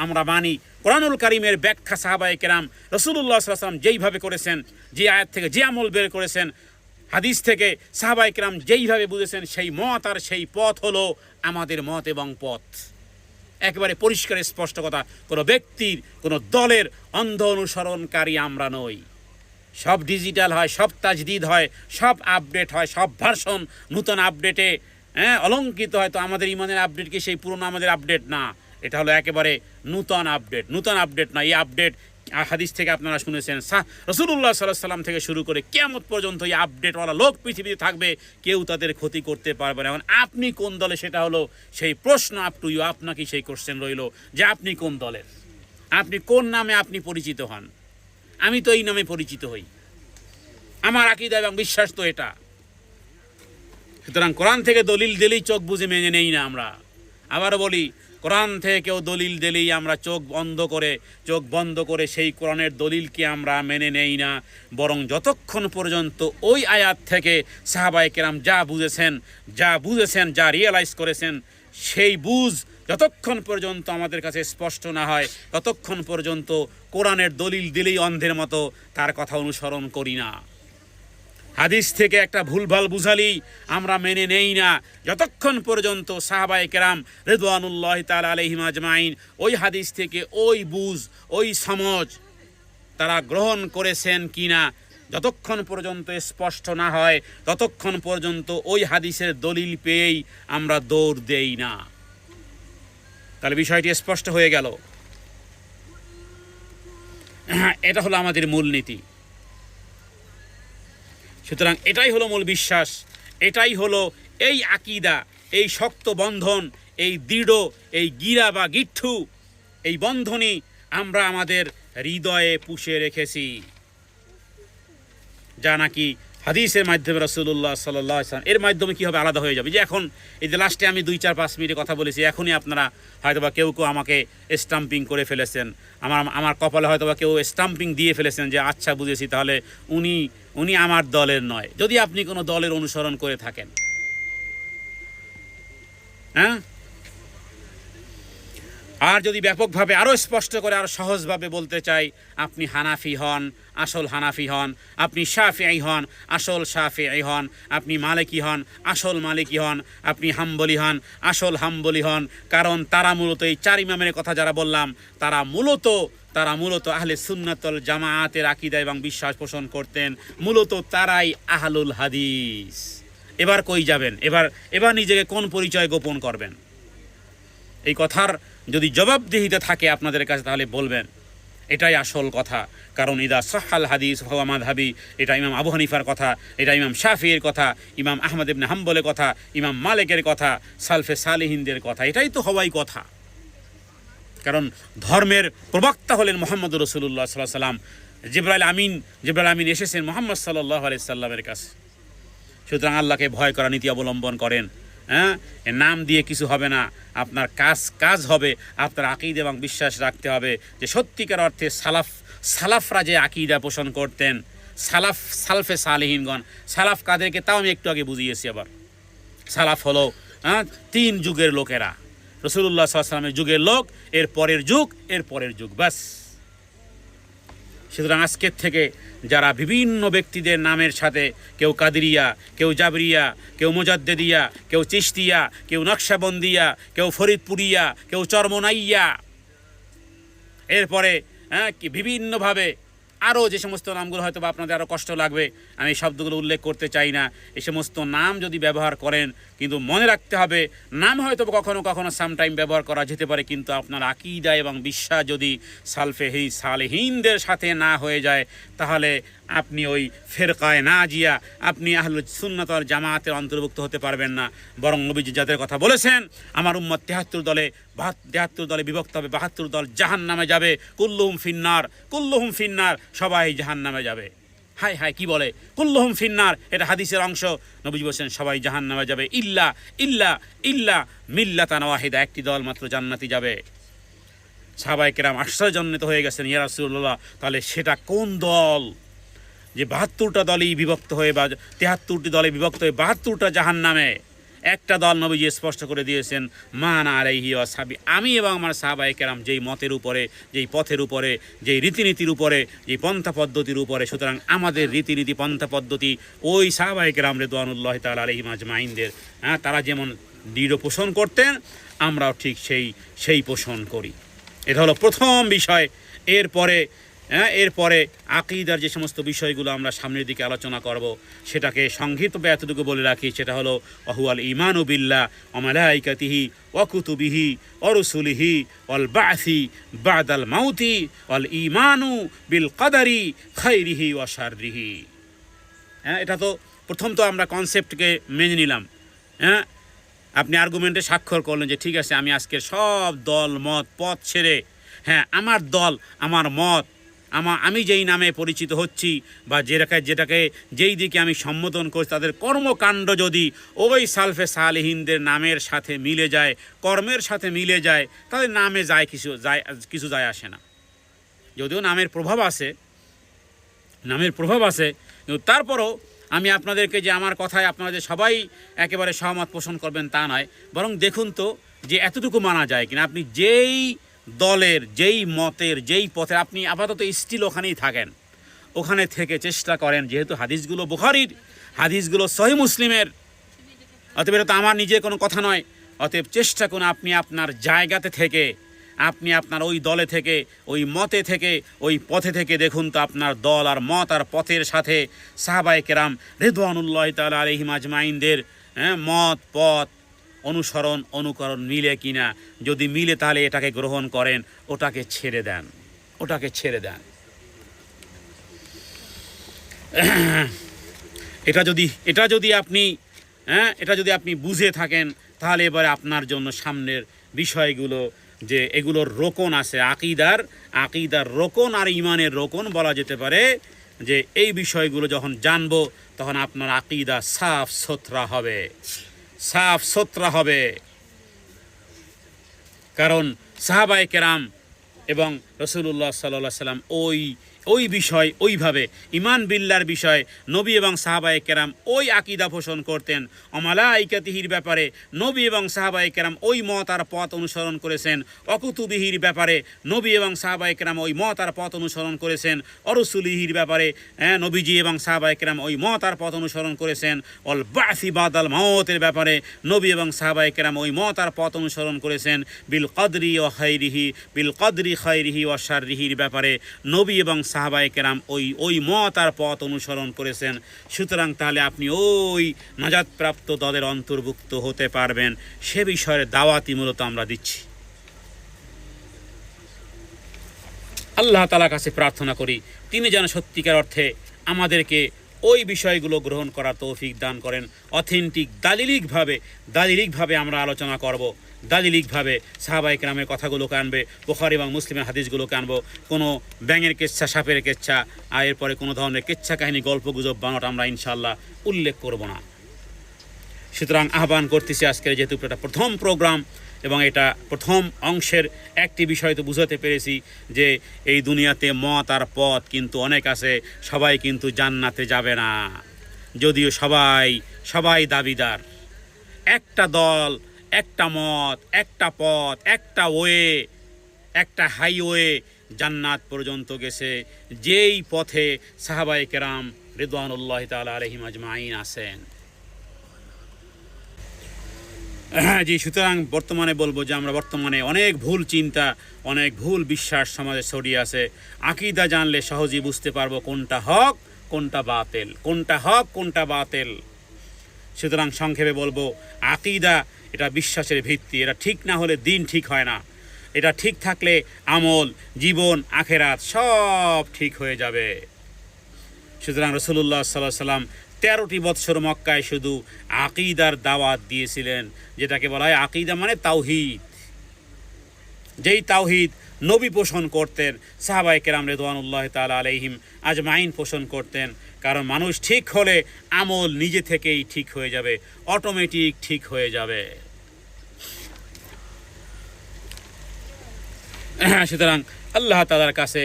আমরা মানি কোরআনুল কারীমের ব্যাখ্যা সাহাবায়ে কেরাম রাসূলুল্লাহ সাল্লাল্লাহু আলাইহি ওয়াসাল্লাম যেইভাবে করেছেন, যে আয়াত থেকে যে আমল বের করেছেন, হাদিস থেকে সাহাবায়ে কেরাম যেইভাবে বুঝেছেন, সেই মত আর সেই পথ হলো আমাদের মত এবং পথ। একেবারে পরিষ্কার স্পষ্ট কথা, কোনো ব্যক্তির, কোনো দলের অন্ধ অনুসরণকারী আমরা নই। সব ডিজিটাল হয়, সব তাজদিদ হয়, সব আপডেট হয়, সব ভার্সন নূতন আপডেটে অলঙ্কিত হয়। তো আমাদের ইমানের আপডেট কি সেই পুরনো আমাদের আপডেট? না, এটা হলো একেবারে নূতন আপডেট। নূতন আপডেট না, এই আপডেট হাদিস থেকে আপনারা শুনেছেন, রাসূলুল্লাহ সাল্লাল্লাহু আলাইহি ওয়াসাল্লাম থেকে শুরু করে কিয়ামত পর্যন্ত এই আপডেটওয়ালা লোক পৃথিবীতে থাকবে, কেউ তাদের ক্ষতি করতে পারবে না। এখন আপনি কোন দলে, সেটা হলো সেই প্রশ্ন। আপ টু ইউ, আপনাকে সেই কোশ্চেন রইল যে আপনি কোন দলের, আপনি কোন নামে আপনি পরিচিত হন। আমি তো এই নামে পরিচিত হই, আমার আকীদা এবং বিশ্বাস তো এটা। সুতরাং কোরআন থেকে দলিল দিলেই চোখ বুঝে মেনে নেই না আমরা। আবারও বলি, কোরআন থেকে কেউ দলিল দিলেই আমরা চোখ বন্ধ করে সেই কোরআনের দলিলকে আমরা মেনে নেই না। বরং যতক্ষণ পর্যন্ত ওই আয়াত থেকে সাহাবায়ে কেরাম যা বুঝেছেন, যা রিয়েলাইজ করেছেন, সেই বুঝ যতক্ষণ পর্যন্ত আমাদের কাছে স্পষ্ট না হয়, ততক্ষণ পর্যন্ত কোরআনের দলিল দিলেই অন্ধের মতো তার কথা অনুসরণ করি না। হাদিস থেকে একটা ভুলভাল বুঝালি আমরা মেনে নেই না, যতক্ষণ পর্যন্ত সাহাবায়ে কেরাম রিদওয়ানুল্লাহি তাআলা আলাইহিম আজমাইন ওই হাদিস থেকে ওই বুঝ, ওই সমঝ তারা গ্রহণ করেছেন কিনা, যতক্ষণ পর্যন্ত স্পষ্ট না হয়, ততক্ষণ পর্যন্ত ওই হাদিসের দলিল পেয়েই আমরা দৌড় দেই না। তাহলে বিষয়টি স্পষ্ট হয়ে গেল। এটা হলো আমাদের মূলনীতি। সুতরাং এটাই হলো মূল বিশ্বাস, এটাই হলো এই আকীদা, এই শক্ত বন্ধন, এই দৃঢ়, এই গিরা বা গিট্ঠু, এই বন্ধনই আমরা আমাদের হৃদয়ে পুষে রেখেছি, যা নাকি হাদিসের মাধ্যমে রাসূলুল্লাহ সাল্লাল্লাহু আলাইহি ওয়াসাল্লাম এর মাধ্যমে কী হবে, আলাদা হয়ে যাবে। যে এখন এই যে লাস্টে আমি 2-4-5 মিনিটে কথা বলেছি, এখনই আপনারা হয়তোবা কেউ আমাকে স্টাম্পিং করে ফেলেছেন, আমার কপালে হয়তোবা কেউ স্টাম্পিং দিয়ে ফেলেছেন যে আচ্ছা বুঝেছি, তাহলে উনি আমার দলের নয়। যদি আপনি কোনো দলের অনুসরণ করে থাকেন, আর যদি ব্যাপকভাবে আরও স্পষ্ট করে আরও সহজভাবে বলতে চাই, আপনি হানাফি হন, আসল হানাফি হন, আপনি শাফিঈ হন, আসল শাফিঈ হন, আপনি মালিকি হন, আসল মালিকি হন, আপনি হাম্বলি হন, আসল হাম্বলি হন। কারণ তারা মূলত এই চার ইমামের কথা যারা বললাম, তারা মূলত আহলে সুন্নাতুল জামাআতের আকীদা এবং বিশ্বাস পোষণ করতেন। মূলত তারাই আহলুল হাদিস। এবার কই যাবেন? এবার নিজেকে কোন পরিচয় গোপন করবেন? এই কথার যদি জবাবদিহিতে থাকে আপনাদের কাছে, তাহলে বলবেন এটাই আসল কথা। কারণ ইদা সাহাল হাদিস ফাহুয়া মাযহাবি, এটা ইমাম আবু হানিফার কথা, এটা ইমাম শাফিঈর কথা, ইমাম আহমদ ইবনে হাম্বলের কথা, ইমাম মালিকের কথা, সালফে সালেহিনদের কথা, এটাই তো হওয়াই কথা। কারণ ধর্মের প্রবক্তা হলেন মুহাম্মদুর রাসূলুল্লাহ সাল্লাল্লাহু আলাইহি সাল্লাম। জিবরাইল আমিন এসেছেন মুহাম্মদ সাল্লাল্লাহু আলাইহি সাল্লামের কাছে। সুতরাং আল্লাহকে ভয় করা নীতি অবলম্বন করেন। নাম দিয়ে কিছু হবে না, আপনার কাজ হবে। আপনার আকীদা এবং বিশ্বাস রাখতে হবে যে সত্যিকার অর্থে সালাফরা যে আকীদা পোষণ করতেন, সালফে সালেহিনগণ। সালাফ কাদেরকে তাও আমি একটু আগে বুঝিয়েছি। আবার সালাফ হলো 3 যুগের লোকেরা, রাসূলুল্লাহ সাল্লাল্লাহু আলাইহি ওয়াসাল্লামের যুগের লোক, এর পরের যুগ ব্যাস। সুতরাং আজকের থেকে যারা বিভিন্ন ব্যক্তিদের নামের সাথে, কেউ কাদেরিয়া, কেউ জাবরিয়া, কেউ মুজাদ্দেদিয়া, কেউ চিশতিয়া, কেউ নকশবন্দিয়া, কেউ ফরিদপুরিয়া, কেউ চরমনাইয়া, এরপরে কি বিভিন্নভাবে আরও যে সমস্ত নামগুলো হয়তো বা আপনাদের আরও কষ্ট লাগবে, আমি এই শব্দগুলো উল্লেখ করতে চাই না। এই সমস্ত নাম যদি ব্যবহার করেন, কিন্তু মনে রাখতে হবে নাম হয়তো কখনো সামটাইম ব্যবহার করা যেতে পারে, কিন্তু আপনার আকীদা এবং বিশ্বাস যদি সালফে সালেহিনদের সাথে না হয়ে যায়, তাহলে আপনি ওই ফেরকায়ে নাজিয়া, আপনি আহলুস সুন্নাত ওয়াল জামাআতের অন্তর্ভুক্ত হতে পারবেন না। বরং নবীজি যাদের কথা বলেছেন, আমার উম্মত 73 দলে বিভক্ত হবে, 72 দল জাহান্নামে যাবে, কুল্লুহুম ফিন্নার, সবাই জাহান্নামে যাবে। হায় কি বলে কুল্লুহুম ফিন্নার? এটা হাদিসের অংশ। নবীজি বলেছেন সবাই জাহান্নামে যাবে, ইল্লা মিল্লাতান ওয়াহিদা, একটি দল মাত্র জান্নাতি যাবে। সাহাবায়ে কেরাম আশ্চর্যান্বিত হয়ে গেছেন, ইয়া রাসূলুল্লাহ, তাহলে সেটা কোন দল যে 72টা দলই বিভক্ত হয়ে, বা 73টি দলে বিভক্ত হয়ে 72টা জাহান্নামে? একটা দল নবীজি স্পষ্ট করে দিয়েছেন, মান আলাইহি ওয়াসহাবি, আমি এবং আমার সাহাবায়ে কেরাম যেই মতের উপরে, যেই পথের উপরে, যেই রীতিনীতির উপরে, যেই পন্থা পদ্ধতির উপরে। সুতরাং আমাদের রীতিনীতি পন্থা পদ্ধতি ওই সাহাবায়ে কেরাম রিদওয়ানুল্লাহি তাআলা আলাইহিম আজমাইনদের, তারা যেমন দৃঢ় পোষণ করতেন, আমরাও ঠিক সেই পোষণ করি। এটা হলো প্রথম বিষয়। এরপরে আকীদার যে সমস্ত বিষয়গুলো আমরা সামনের দিকে আলোচনা করব, সেটাকে সংক্ষিপ্তভাবে এতটুকু বলে রাখি। সেটা হলো ওয়াহুয়াল ঈমানু বিল্লাহ ওয়া মালাইকাতিহি ওয়া কুতুবিহি ওয়া রুসুলিহি ওয়াল বা'সি বা'দাল মাউতি ওয়াল ঈমানু বিল কদারি খাইরিহি ওয়া শাররিহি। এটা তো প্রথম তো আমরা কনসেপ্টকে মেনে নিলাম। আপনি আর্গুমেন্টে স্বাক্ষর করলেন যে ঠিক আছে, আমি আজকের সব দল মত পথ ছেড়ে, আমার দল, আমার মত, আমি যেই নামে পরিচিত হচ্ছি, বা যেই দিকে আমি সম্বোধন করছি, তাদের কর্মকাণ্ড যদি ওই সালফে সালেহিনদের নামের সাথে মিলে যায়, কর্মের সাথে মিলে যায়, তাহলে নামে কিছু যায় আসে না। যদিও নামের প্রভাব আছে, কিন্তু তারপরও আমি আপনাদেরকে যে আমার কথায় আপনারা যে সবাই একেবারে সহমত পোষণ করবেন তা নয়, বরং দেখুন তো যে এতটুকু মানা যায় কিনা। আপনি যেই দলের, যেই মতের, যেই পথে, আপনি আপাতত স্টিল ওখানেই থাকেন, ওখানে থেকে চেষ্টা করেন, যেহেতু হাদিসগুলো বুখারীর, হাদিসগুলো সহিহ মুসলিমের, অতএব এটা তো আমার নিজের কোনো কথা নয়। অতএব চেষ্টা করুন আপনি আপনার জায়গাতে থেকে, আপনি আপনার ওই দলে থেকে, ওই মতে থেকে, ওই পথে থেকে দেখুন তো আপনার দল আর মত আর পথের সাথে সাহাবায়ে কেরাম রিদওয়ানুল্লাহি তাআলা আলাইহিম আজমাইনদের মত পথ অনুকরণ মিলে কিনা। যদি মিলে তাহলে এটাকে গ্রহণ করেন, ওটাকে ছেড়ে দেন। এটা যদি আপনি বুঝে থাকেন, তাহলে এবারে আপনার জন্য সামনের বিষয়গুলো, যে এগুলোর রোকন আছে, আকীদার রোকন আর ঈমানের রোকন বলা যেতে পারে, যে এই বিষয়গুলো যখন জানবো, তখন আপনার আকীদা সাফ সুতরা হবে। কারণ সাহাবায়ে কেরাম এবং রাসূলুল্লাহ সাল্লাল্লাহু আলাইহি সাল্লাম ওই বিষয় ওইভাবে ঈমান বিল্লাহর বিষয় নবী এবং সাহাবায়ে কেরাম ওই আকীদা পোষণ করতেন। অমালাইকাতিহির ব্যাপারে নবী এবং সাহাবায়ে কেরাম ওই মত আর পথ অনুসরণ করেছেন। অকুতুবিহির ব্যাপারে নবী এবং সাহাবায়ে কেরাম ওই মত আর পথ অনুসরণ করেছেন। অরসুলিহির ব্যাপারে নবীজি এবং সাহাবায়ে কেরাম ওই মত আর পথ অনুসরণ করেছেন। অল বাসি বাদাল মাউতের ব্যাপারে নবী এবং সাহাবায়ে কেরাম ওই মত আর পথ অনুসরণ করেছেন। বিল কদরি ও খাইরিহি বিল কদরি খাইরিহি ও শাররিহির ব্যাপারে নবী এবং সাহাবায়ে কেরাম ওই মত আর পথ অনুসরণ করেছেন। সুতরাং তাহলে আপনি ওই নাজাতপ্রাপ্ত দলের অন্তর্ভুক্ত হতে পারবেন, সে বিষয়ের দাওয়াতি মূলত আমরা দিচ্ছি। আল্লাহ তাআলার কাছে প্রার্থনা করি তিনি যেন সত্যিকার অর্থে আমাদেরকে ওই বিষয়গুলো গ্রহণ করার তৌফিক দান করেন। অথেন্টিক দালিলিকভাবে আমরা আলোচনা করব, দালিলিকভাবে সাহাবায়ে কেরামের কথাগুলোকে আনবে, বুখারী এবং মুসলিমের হাদিসগুলোকে আনবো। কোনো ব্যাঙের কেচ্ছা, সাপের কেচ্ছা আর এরপরে কোনো ধরনের কেচ্ছা কাহিনী, গল্প গুজব বানোয়াট আমরা ইনশাআল্লাহ উল্লেখ করব না। সুতরাং আহ্বান করতেছি, আজকের যেহেতু এটা প্রথম প্রোগ্রাম এবং এটা প্রথম অংশের একটি বিষয় তো বুঝাতে পেরেছি যে এই দুনিয়াতে মত আর পথ কিন্তু অনেক আছে, সবাই কিন্তু জান্নাতে যাবে না। যদিও সবাই দাবিদার, একটা দল, একটা মত, একটা পথ, একটা ওয়ে, একটা হাইওয়ে জান্নাত পর্যন্ত গেছে, যেই পথে সাহাবায়ে কেরাম রিদওয়ানুল্লাহি তাআলা আলাইহিম আজমাইন আছেন। হ্যাঁ জি, সুতরাং বর্তমানে বলবো যে আমরা বর্তমানে অনেক ভুল চিন্তা, অনেক ভুল বিশ্বাস সমাজে ছড়িয়ে আছে। আকীদা জানলে সহজেই বুঝতে পারবো কোনটা হক কোনটা বাতিল। সুতরাং সংক্ষেপে বলবো, আকীদা এটা বিশ্বাসের ভিত্তি, এটা ঠিক না হলে দিন ঠিক হয় না। এটা ঠিক থাকলে আমল, জীবন, আখেরাত সব ঠিক হয়ে যাবে। সুতরাং রাসূলুল্লাহ সাল্লাল্লাহু আলাইহি ওয়াসাল্লাম 13টি বৎসর মক্কায় শুধু আকীদার দাওয়াত দিয়েছিলেন, যেটাকে বলা হয় আকীদা মানে তাওহীদ। যেই তাওহীদ নবী পোষণ করতেন, সাহাবায়ে কেরাম রিদওয়ানুল্লাহি তাআলা আলাইহিম আজমাইন পোষণ করতেন। কারণ মানুষ ঠিক হলে আমল নিজে থেকেই ঠিক হয়ে যাবে, অটোমেটিক ঠিক হয়ে যাবে। সুতরাং আল্লাহ তাআলার কাছে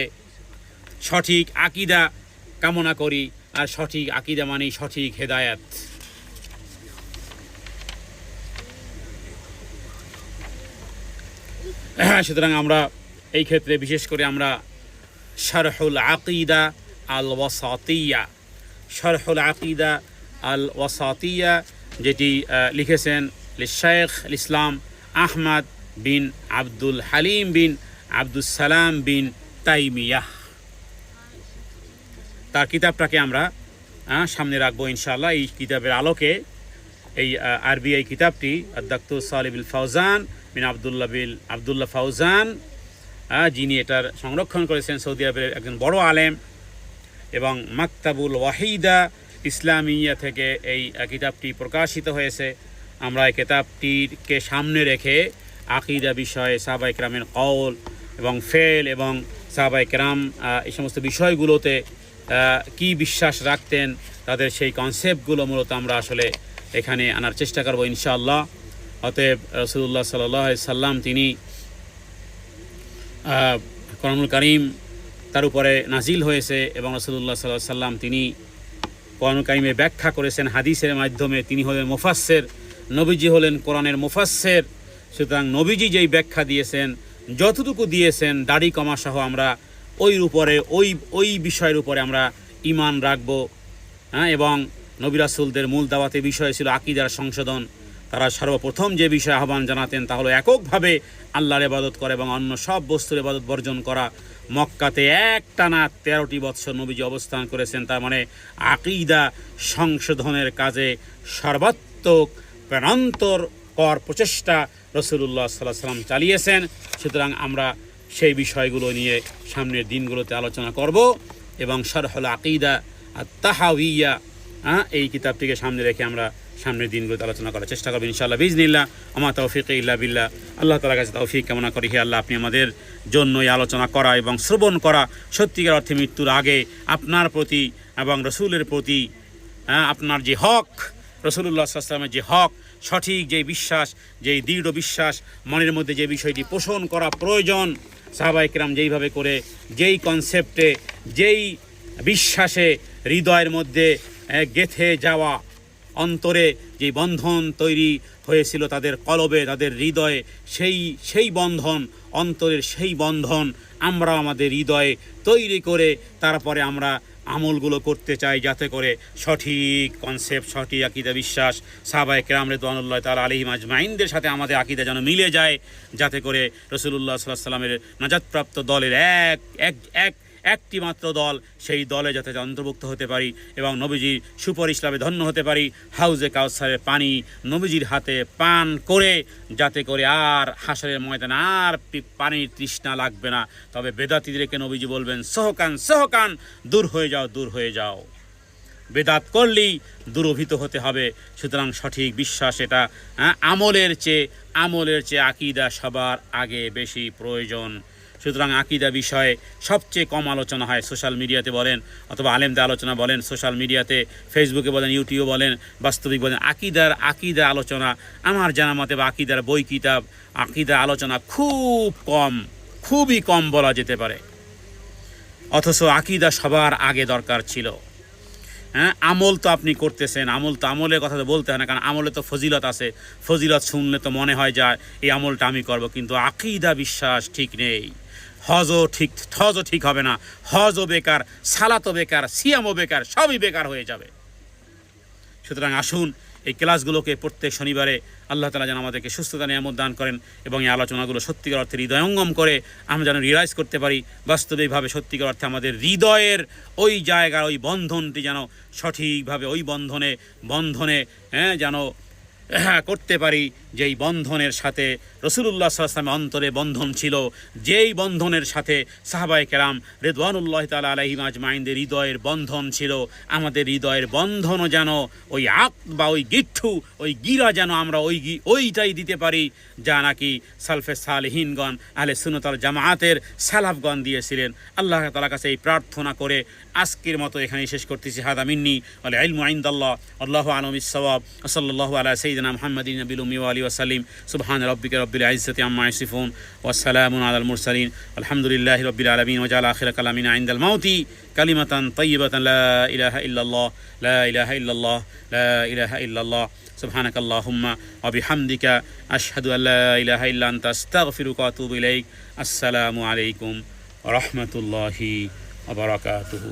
সঠিক আকীদা কামনা করি, আর সঠিক আকীদা মানে সঠিক হেদায়েত। সুতরাং আমরা এই ক্ষেত্রে বিশেষ করে আমরা শারহুল আকীদা আল ওয়াসাতিয়া যেটি লিখেছেন শেখ ইসলাম আহমদ বিন আব্দুল হালিম বিন আব্দুস সালাম বিন তাইমিয়াহ, তার কিতাবটাকে আমরা সামনে রাখবো ইনশাআল্লাহ। এই কিতাবের আলোকে এই আরবি এই কিতাবটি আদ-দাক্তুর সালিহ বিল ফাওজান বিন আব্দুল্লাহ ফাওজান, যিনি এটার সংরক্ষণ করেছেন সৌদি আরবের একজন বড় আলেম, এবং মাকতাবুল ওয়াহিদা ইসলামিয়া থেকে এই কিতাবটি প্রকাশিত হয়েছে। আমরা এই কিতাবটিকে সামনে রেখে আকীদা বিষয়ে সাহাবায়ে কেরামের কওল এবং ফেল এবং সাহাবায়ে কেরাম এই সমস্ত বিষয়গুলোতে কি বিশ্বাস রাখতেন, তাদের সেই কনসেপ্টগুলো মূলত আমরা আসলে এখানে আনার চেষ্টা করব ইনশাআল্লাহ। অতএব রাসূলুল্লাহ সাল্লাল্লাহু আলাইহি সাল্লাম তিনি কোরআনুল কারীম তার উপরে নাজিল হয়েছে এবং রাসূলুল্লাহ সাল্লাল্লাহু আলাইহি সাল্লাম তিনি কোরআনুল কারীমের ব্যাখ্যা করেছেন হাদিসের মাধ্যমে। তিনি হলেন মুফাসসির, নবীজি হলেন কোরআনের মুফাসসির। সুতরাং নবীজি যেই ব্যাখ্যা দিয়েছেন, যতটুকু দিয়েছেন, দাড়ি কমা সহ আমরা ওই বিষয়ের উপরে আমরা ঈমান রাখবো। এবং নবী রাসূলদের মূল দাওয়াতের বিষয় ছিল আকীদার সংশোধন। তারা সর্বপ্রথম যে বিষয়ে আহ্বান জানাতেন তা হলো এককভাবে আল্লাহর ইবাদত করা এবং অন্য সব বস্তুর ইবাদত বর্জন করা। মক্কাতে একটানা 13টি বৎসর নবীজি অবস্থান করেছেন, তার মানে আকীদা সংশোধনের কাজে সর্বাত্মক প্রাণান্তকর প্রচেষ্টা রাসূলুল্লাহ সাল্লাল্লাহু আলাইহি ওয়াসাল্লাম চালিয়েছেন। সুতরাং আমরা সেই বিষয়গুলো নিয়ে সামনের দিনগুলোতে আলোচনা করব এবং শারহুল আকীদা আত-তাহাউইয়া এই কিতাবটিকে সামনে রেখে আমরা সামনের দিনগুলোতে আলোচনা করার চেষ্টা করব ইনশাআল্লাহ বিইজনিল্লাহ। আমা তাওফীকি ইল্লা বিল্লাহ। আল্লাহ তাআলার কাছে তৌফিক কামনা করি, হে আল্লাহ আপনি আমাদের জন্য এই আলোচনা করা এবং শ্রবণ করা সত্যিকার অর্থে মৃত্যুর আগে আপনার প্রতি এবং রাসূলের প্রতি আপনার যে হক, রাসূলুল্লাহ সাল্লাল্লাহু আলাইহি ওয়াসাল্লামের যে হক সঠিক যে বিশ্বাস, যেই দৃঢ় বিশ্বাস মনের মধ্যে যে বিষয়টি পোষণ করা প্রয়োজন, সাহাবায়ে কেরাম যেইভাবে করে, যেই কনসেপ্টে, যেই বিশ্বাসে হৃদয়ের মধ্যে গেঁথে যাওয়া, অন্তরে যে বন্ধন তৈরি হয়েছিল তাদের কলবে, তাদের হৃদয়ে, সেই বন্ধন, অন্তরের সেই বন্ধন আমরা আমাদের হৃদয়ে তৈরি করে তারপরে আমরা আমলগুলো করতে চাই, যাতে করে সঠিক কনসেপ্ট, সঠিক আকীদা বিশ্বাস সাহাবায়ে কেরাম রিদওয়ানুল্লাহি তাআলা আলাইহিম আজমাইনদের সাথে আমাদের আকীদা যেন মিলে যায়, যাতে করে রাসূলুল্লাহ সাল্লাল্লাহু আলাইহি ওয়াসাল্লামের নাজাতপ্রাপ্ত দলের একটি মাত্র দল, সেই দলে যাতে অন্তর্ভুক্ত হতে পারি এবং নবীজির সুপারিশ লাভে ধন্য হতে পারি, হাউজে কাউসারের পানি নবীজির হাতে পান করে, যাতে করে আর হাসরের ময়দানে আর পানির তৃষ্ণা লাগবে না। তবে বেদাতীদেরকে নবীজি বলবেন, সহকান সহকান, দূর হয়ে যাও, দূর হয়ে যাও। বেদাত করলেই দূরভীত হতে হবে। সুতরাং সঠিক বিশ্বাস এটা আমলের চেয়ে আকীদা সবার আগে বেশি প্রয়োজন। সুতরাং আকীদা বিষয়ে সবচেয়ে কম আলোচনা হয় সোশ্যাল মিডিয়াতে বলেন, অথবা আলেমদের আলোচনা বলেন, সোশ্যাল মিডিয়াতে, ফেসবুকে বলেন, ইউটিউবে বলেন, বাস্তবিক বলেন, আকীদার আলোচনা আমার জানা মতে, বা আকীদার বই কিতাব, আকীদার আলোচনা খুব কম, খুবই কম বলা যেতে পারে। অথচ আকীদা সবার আগে দরকার ছিল। আমল তো আপনি করতেছেন, আমলের কথা তো বলতে হয় না, কারণ আমলে তো ফজিলত আছে। ফজিলত শুনলে তো মনে হয় যায় এই আমলটা আমি করব, কিন্তু আকীদা বিশ্বাস ঠিক নেই। হজও ঠিক হবে না, হজও বেকার, সালাতও বেকার, সিয়ামও বেকার, সবই বেকার হয়ে যাবে। সুতরাং আসুন এই ক্লাসগুলোকে প্রত্যেক শনিবারে আল্লাহ তাআলা যেন আমাদেরকে সুস্থতা নিয়ামত দান করেন এবং এই আলোচনাগুলো সত্যিকার অর্থে হৃদয়ঙ্গম করে আমরা যেন রিয়েলাইজ করতে পারি বাস্তবিকভাবে সত্যিকার অর্থে আমাদের হৃদয়ের ওই জায়গার ওই বন্ধনটি যেন সঠিকভাবে ওই বন্ধনে যেন করতে পারি, যেই বন্ধনের সাথে রাসূলুল্লাহ সাল্লাল্লাহু আলাইহি ওয়াসাল্লামের অন্তরে বন্ধন ছিল, যেই বন্ধনের সাথে সাহাবায়ে কেরাম রিদওয়ানুল্লাহি তাআলা আলাইহিম আজমাইনদের হৃদয়ের বন্ধন ছিল। আমাদের হৃদয়ের বন্ধনও যেন ওই আকদ বা ওই গিট্টু, ওই গিরা যেন আমরা ওইটাই দিতে পারি যা নাকি সালফে সালেহিনগণ, আহলে সুন্নাত ওয়াল জামাআতের সালাফগণ দিয়েছিলেন। আল্লাহ তাআলার কাছে এই প্রার্থনা করে আজকের মতো এখানেই শেষ করতেছি। হাদা মিন্নি ওয়াল ইলমু ইনদাল্লাহ, আল্লাহু আ'লামু বিস-সাওয়াব, ওয়া সাল্লাল্লাহু আলা সাইয়্যিদিনা মুহাম্মাদিন নাবিয়্যিল উম্মি ওয়া আলিহি ওয়া সাল্লিম। সুবহান রাব্বিকা রাব্বিল ইজ্জাতি আম্মা ইয়াসিফুন ওয়া সালামুন আলাল মুরসালিন, আলহামদুলিল্লাহি রাব্বিল আলামিন। ওয়া জাআলা আখিরা কালামিনা ইনদাল মাউতি কালিমাতান তাইয়্যিবাতান লা ইলাহা ইল্লাল্লাহ, লা ইলাহা ইল্লাল্লাহ, লা ইলাহা ইল্লাল্লাহ। সুবহানাকাল্লাহুম্মা ওয়া বিহামদিকা আশহাদু আল্লা ইলাহা ইল্লা আনতা আস্তাগফিরুকা ওয়া আতুবু ইলাইক। আসসালামু আলাইকুম ওয়া রাহমাতুল্লাহি ওয়া বারাকাতুহু।